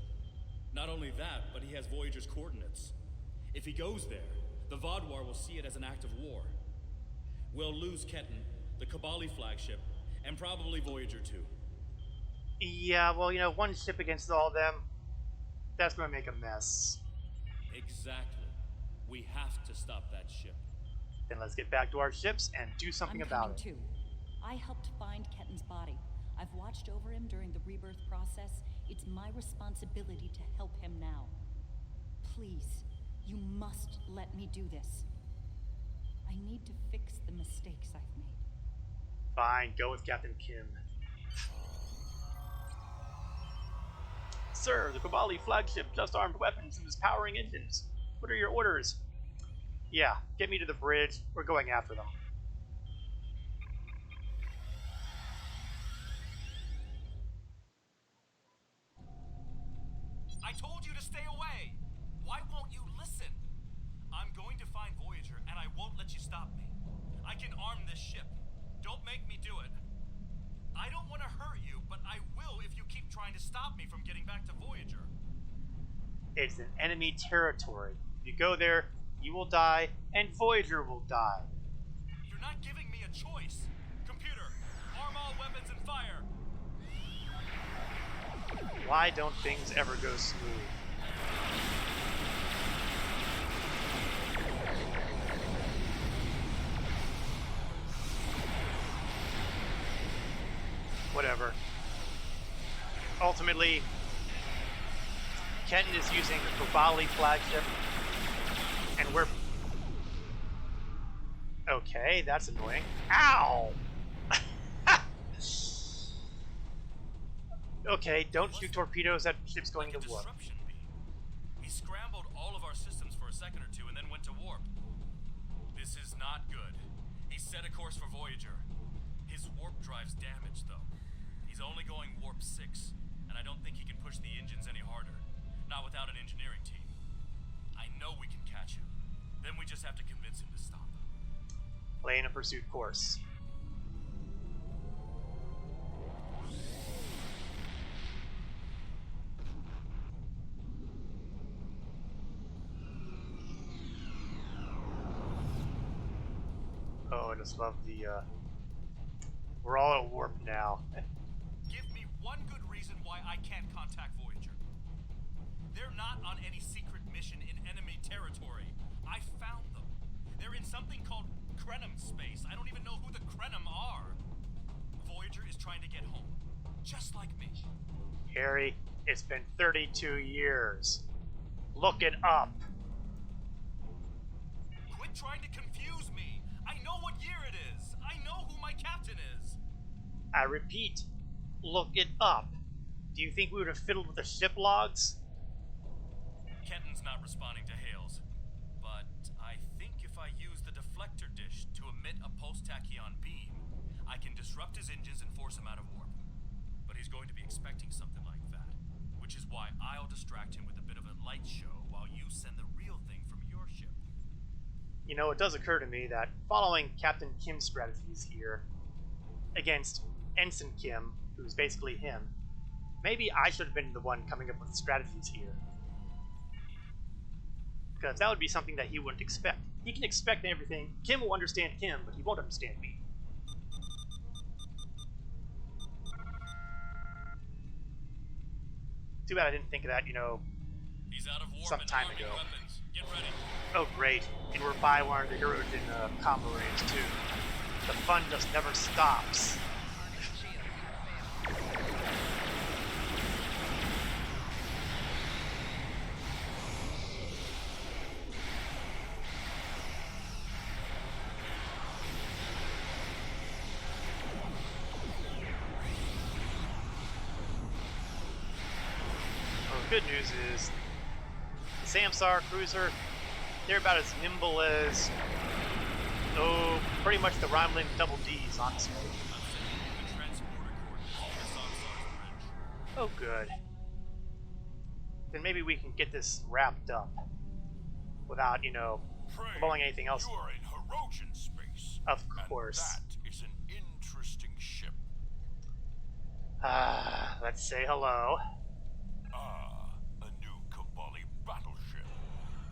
Not only that, but he has Voyager's coordinates. If he goes there, the Vaadwaur will see it as an act of war. We'll lose Ketan, the Kabali flagship, and probably Voyager too. Yeah, well, one ship against all of them, that's gonna make a mess. Exactly. We have to stop that ship. Then let's get back to our ships and do something I'm about coming it. too. I helped find Ketan's body. I've watched over him during the rebirth process. It's my responsibility to help him now. Please, you must let me do this. I need to fix the mistakes I've made. Fine, go with Captain Kim. Sir, the Kabali flagship just armed weapons and is powering engines. What are your orders? Yeah, get me to the bridge. We're going after them. I told you to stay away! Why won't you listen? I'm going to find Voyager, and I won't let you stop me. I can arm this ship. Don't make me do it. I don't want to hurt you, but I will if you keep trying to stop me from getting back to Voyager. It's an enemy territory. If you go there, you will die, and Voyager will die. You're not giving me a choice. Computer, arm all weapons and fire. Why don't things ever go smooth? Whatever. Ultimately, Kenton is using the Kabali flagship, and we're... Okay, that's annoying. Ow! Okay, don't shoot torpedoes at ships going to warp. He scrambled all of our systems for a second or two and then went to warp. This is not good. He set a course for Voyager. His warp drive's damaged, though. He's only going warp 6, and I don't think he can push the engines any harder. Not without an engineering team. I know we can catch him. Then we just have to convince him to stop. Laying a pursuit course. Oh, I just love the, we're all at warp now. Give me one good reason why I can't contact Voyager. They're not on any secret mission in enemy territory. I found them. They're in something called Krenim space. I don't even know who the Krenim are. Voyager is trying to get home. Just like me. Harry, it's been 32 years. Look it up. Quit trying to confuse me. I know what year it is. I know who my captain is. I repeat, look it up. Do you think we would have fiddled with the ship logs? Kenton's not responding to hails, but I think if I use the deflector dish to emit a pulse-tachyon beam, I can disrupt his engines and force him out of warp. But he's going to be expecting something like that, which is why I'll distract him with a bit of a light show while you send the real thing from your ship. You know, it does occur to me that following Captain Kim's strategies here against Ensign Kim, who's basically him, maybe I should have been the one coming up with the strategies here. Because that would be something that he wouldn't expect. He can expect everything. Kim will understand Kim, but he won't understand me. Too bad I didn't think of that, you know, He's out of warp some and time arming ago. weapons. Get ready. Oh, great. And we're by one of the heroes in combo range, too. The fun just never stops. Good news is the Samsar cruiser, they're about as nimble as, oh, pretty much the Romulan double Ds, honestly. Oh, good. Then maybe we can get this wrapped up without, you know, blowing anything else. You are in Hirogen space. Of course. And that is an interesting ship. Let's say hello. A new Kabali battleship.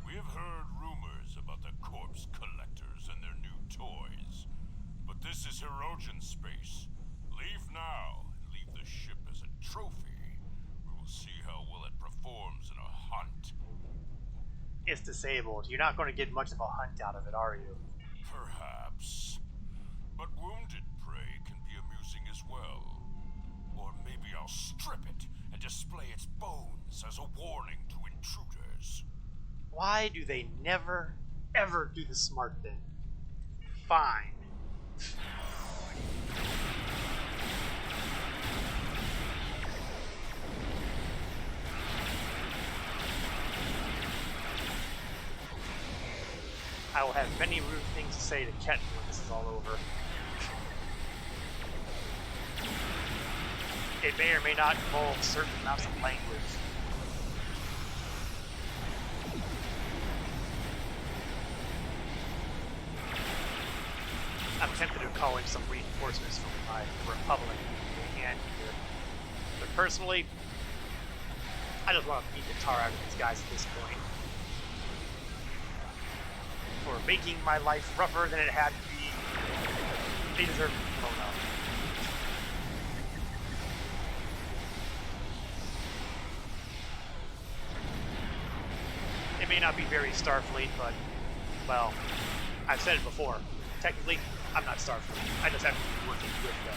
We have heard rumors about the corpse collectors and their new toys. But this is Hirogen space. Leave now and leave the ship as a trophy. We will see how well it performs in a hunt. It's disabled. You're not going to get much of a hunt out of it, are you? Perhaps. But wounded prey can be amusing as well. Or maybe I'll strip it and display its bones as a warning to intruders. Why do they never, ever do the smart thing? Fine. I will have many rude things to say to Ketten when this is all over. It may or may not involve certain amounts of language. I'm tempted to call in some reinforcements from my Republic and here. But personally, I just want to beat the tar out of these guys at this point. For making my life rougher than it had to be, they deserve to be blown up. It may not be very Starfleet, but, well, I've said it before. Technically, I'm not Starfleet. I just have to be working with them.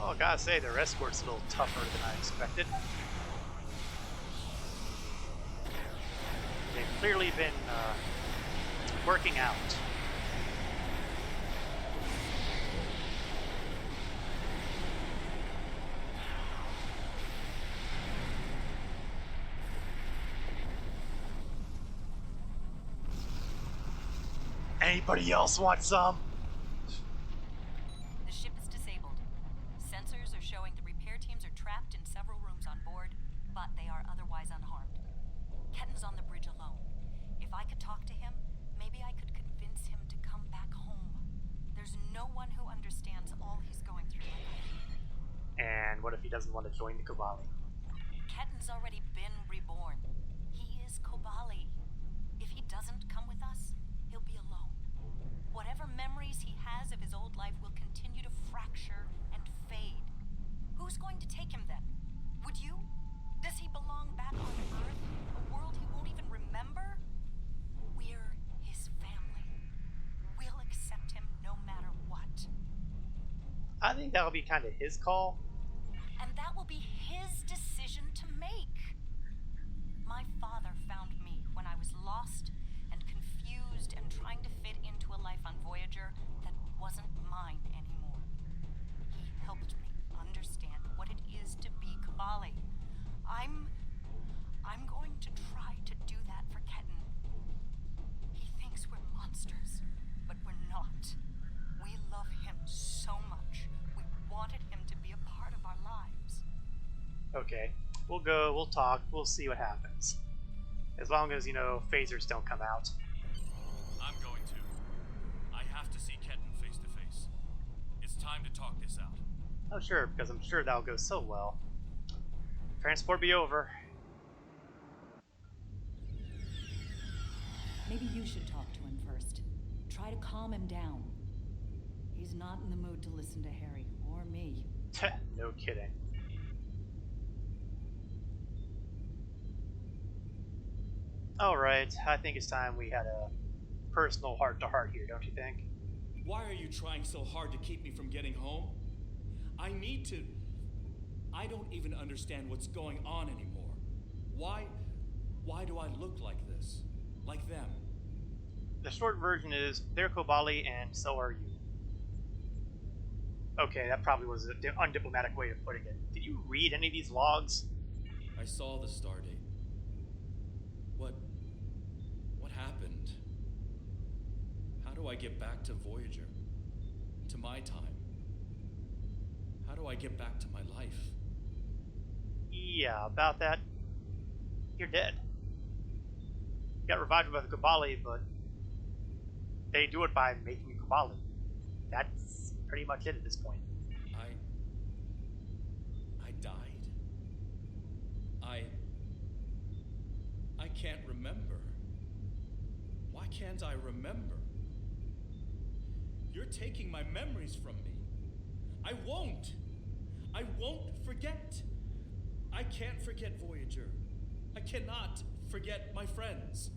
Oh, I gotta say, their escort's a little tougher than I expected. They've clearly been working out. Anybody else want some? The ship is disabled. Sensors are showing the repair teams are trapped in several rooms on board, but they are otherwise unharmed. Ketten's on the bridge alone. If I could talk to him, maybe I could convince him to come back home. There's no one who understands all he's going through. And what if he doesn't want to join the Kabali? Ketten's already been reborn. He is Kobali. If he doesn't come with us, he'll be alone. Whatever memories he has of his old life will continue to fracture and fade. Who's going to take him then? Would you? Does he belong back on Earth? A world he won't even remember? We're his family. We'll accept him no matter what. I think that'll be kind of his call. And that will be his decision to make. My father found me when I was lost and confused and trying to fit into a life on Voyager that wasn't mine anymore. He helped me understand what it is to be Kabali. I'm going to Okay. We'll go, we'll talk, we'll see what happens. As long as, phasers don't come out. I'm going to. I have to see Ketten face to face. It's time to talk this out. Oh, sure, because I'm sure that'll go so well. Transport be over. Maybe you should talk to him first. Try to calm him down. He's not in the mood to listen to Harry, or me. No kidding. Alright, I think it's time we had a personal heart-to-heart here, don't you think? Why are you trying so hard to keep me from getting home? I need to... I don't even understand what's going on anymore. Why do I look like this? Like them? The short version is, they're Kobali and so are you. Okay, that probably was an undiplomatic way of putting it. Did you read any of these logs? I saw the stardate. What happened? How do I get back to Voyager? To my time? How do I get back to my life? Yeah, about that. You're dead. You got revived by the Kobali, but they do it by making you Kobali. That's pretty much it at this point. I died? I can't remember. Why can't I remember? You're taking my memories from me. I won't forget. I can't forget Voyager. I cannot forget my friends.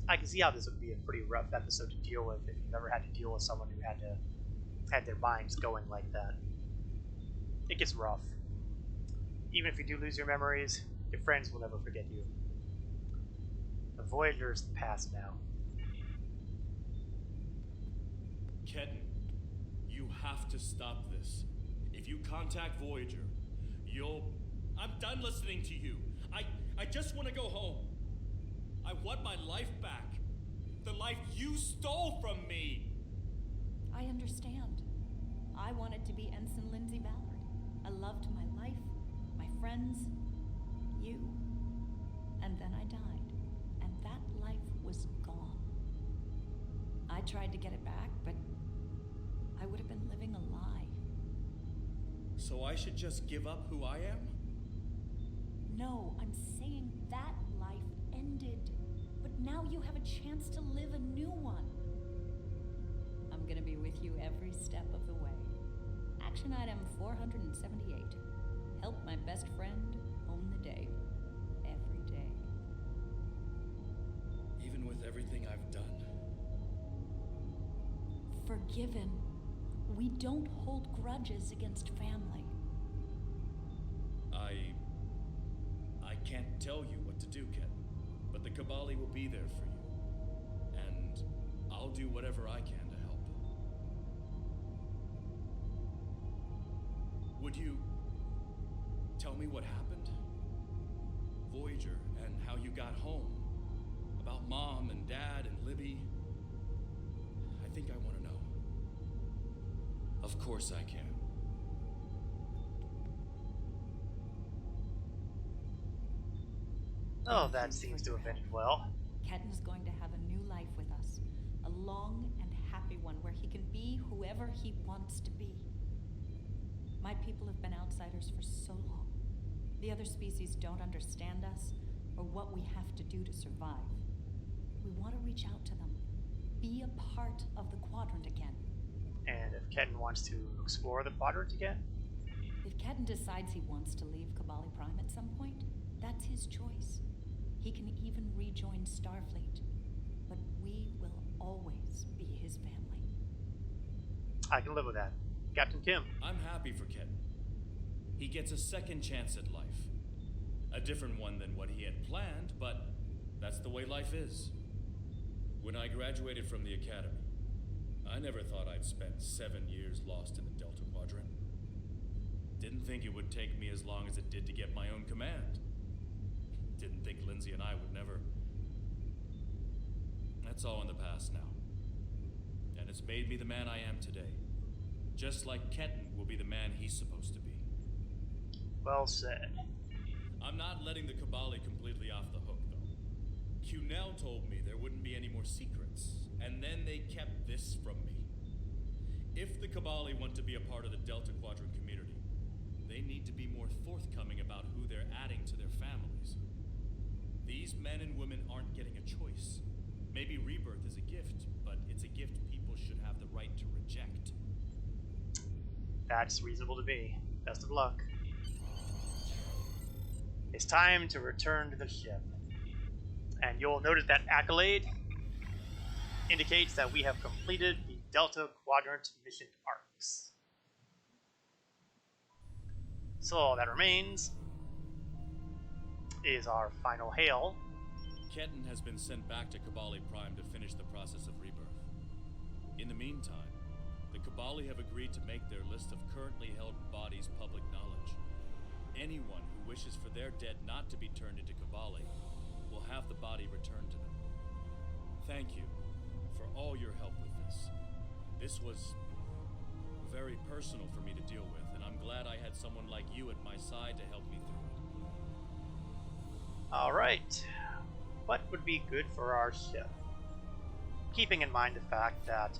I can see how this would be a pretty rough episode to deal with if you've ever had to deal with someone who had their minds going like that. It gets rough. Even if you do lose your memories, your friends will never forget you. The Voyager is the past now. Ketten, you have to stop this. If you contact Voyager, I'm done listening to you. I just want to go home. I want my life back. The life you stole from me. I understand. I wanted to be Ensign Lindsay Ballard. I loved my life, my friends, you. And then I died. And that life was gone. I tried to get it back, but I would have been living a lie. So I should just give up who I am? No, I'm saying that life ended. But now you have a chance to live a new one. I'm gonna be with you every step of the way. Action item 478. Help my best friend home the day. Every day. Even with everything I've done. Forgiven. We don't hold grudges against family. I can't tell you what to do, Ken. But the Kobali will be there for you. And I'll do whatever I can to help. Would you tell me what happened? Voyager, and how you got home. About Mom and Dad and Libby. I think I want to know. Of course I can. Oh, that seems to have ended well. Ketten's going to have a new life with us. A long and happy one where he can be whoever he wants to be. My people have been outsiders for so long. The other species don't understand us or what we have to do to survive. We want to reach out to them. Be a part of the Quadrant again. And if Ketten wants to explore the Quadrant again? If Ketten decides he wants to leave Kobali Prime at some point, that's his choice. He can even rejoin Starfleet. But we will always be his family. I can live with that. Captain Kim. I'm happy for Ketten. He gets a second chance at life. A different one than what he had planned, but that's the way life is. When I graduated from the academy, I never thought I'd spend 7 years lost in the Delta Quadrant. Didn't think it would take me as long as it did to get my own command. Didn't think Lindsay and I would never. That's all in the past now. And it's made me the man I am today. Just like Ketten will be the man he's supposed to be. Well said. I'm not letting the Kabali completely off the hook, though. Cunell told me there wouldn't be any more secrets, and then they kept this from me. If the Kabali want to be a part of the Delta Quadrant community, they need to be more forthcoming about who they're adding to their families. These men and women aren't getting a choice. Maybe rebirth is a gift, but it's a gift people should have the right to reject. That's reasonable to me. Best of luck. It's time to return to the ship. And you'll notice that accolade indicates that we have completed the Delta Quadrant mission arcs. So all that remains is our final hail. Ketan has been sent back to Kabali Prime to finish the process of rebirth. In the meantime, the Kabali have agreed to make their list of currently held bodies public knowledge. Anyone who wishes for their dead not to be turned into Kabali will have the body returned to them. Thank you for all your help with this. This was very personal for me to deal with, and I'm glad I had someone like you at my side to help me through it. Alright, what would be good for our ship? Keeping in mind the fact that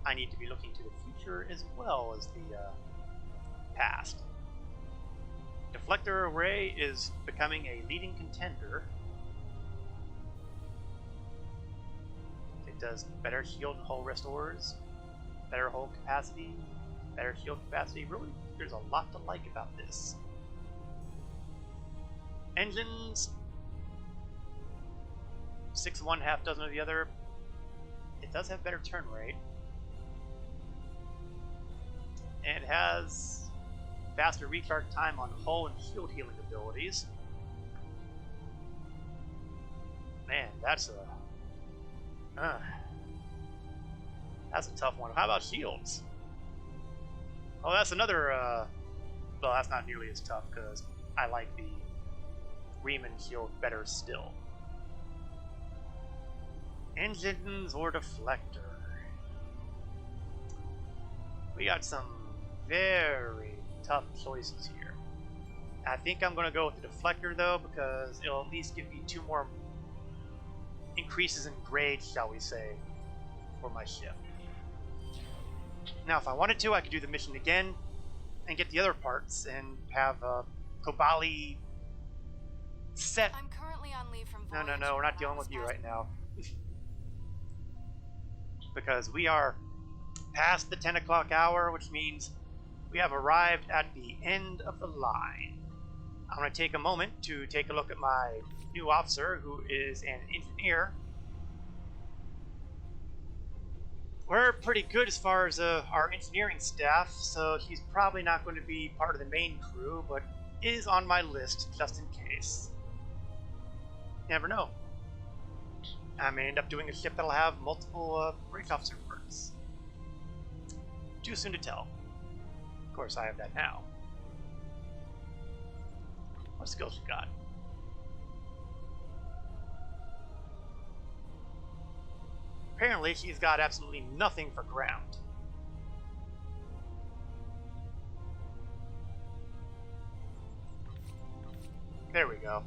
I need to be looking to the future as well as the past. Deflector array is becoming a leading contender. It does better shield and hull restores, better hull capacity, better shield capacity. Really, there's a lot to like about this. Engines, 6 of one, half dozen of the other. It does have better turn rate. And it has faster recharge time on hull and shield healing abilities. Man, that's a tough one. How about shields? Oh, that's another. Well, that's not nearly as tough because I like the Riemann shield better still. Engines or deflector? We got some very tough choices here. I think I'm going to go with the deflector though, because it'll at least give me 2 more increases in grade, shall we say, for my ship. Now, if I wanted to, I could do the mission again and get the other parts and have Kobali set. I'm currently on leave from No, Voyager. we're not dealing with you right now. Because we are past the 10 o'clock hour, which means we have arrived at the end of the line. I'm going to take a moment to take a look at my new officer, who is an engineer. We're pretty good as far as our engineering staff, so she's probably not going to be part of the main crew, but is on my list just in case. Never know. I may end up doing a ship that'll have multiple bridge officer perks. Too soon to tell. Of course, I have that now. What skills you got? Apparently, she's got absolutely nothing for ground. There we go.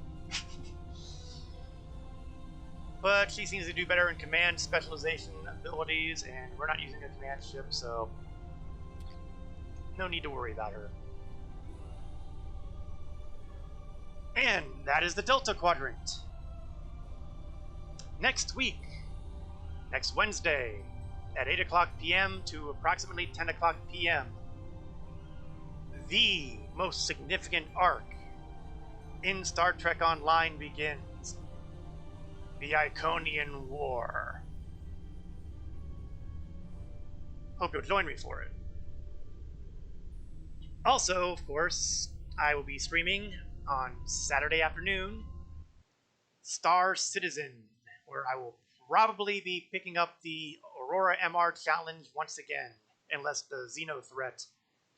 But she seems to do better in command specialization abilities, and we're not using a command ship, so no need to worry about her. And that is the Delta Quadrant. Next week, next Wednesday, at 8 o'clock p.m. to approximately 10 o'clock p.m., the most significant arc in Star Trek Online begins. The Iconian War. Hope you'll join me for it. Also, of course, I will be streaming on Saturday afternoon Star Citizen, where I will probably be picking up the Aurora MR challenge once again, unless the Xeno threat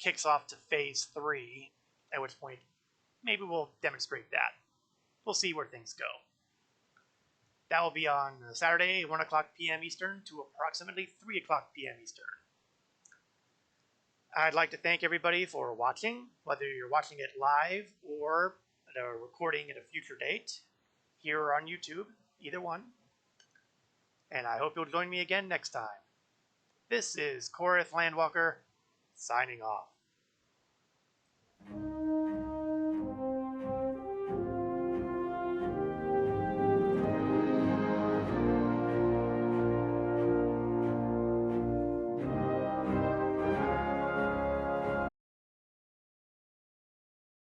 kicks off to Phase 3, at which point maybe we'll demonstrate that. We'll see where things go. That will be on Saturday, 1 o'clock p.m. Eastern to approximately 3 o'clock p.m. Eastern. I'd like to thank everybody for watching, whether you're watching it live or a recording at a future date, here or on YouTube, either one. And I hope you'll join me again next time. This is Korith Landwalker, signing off.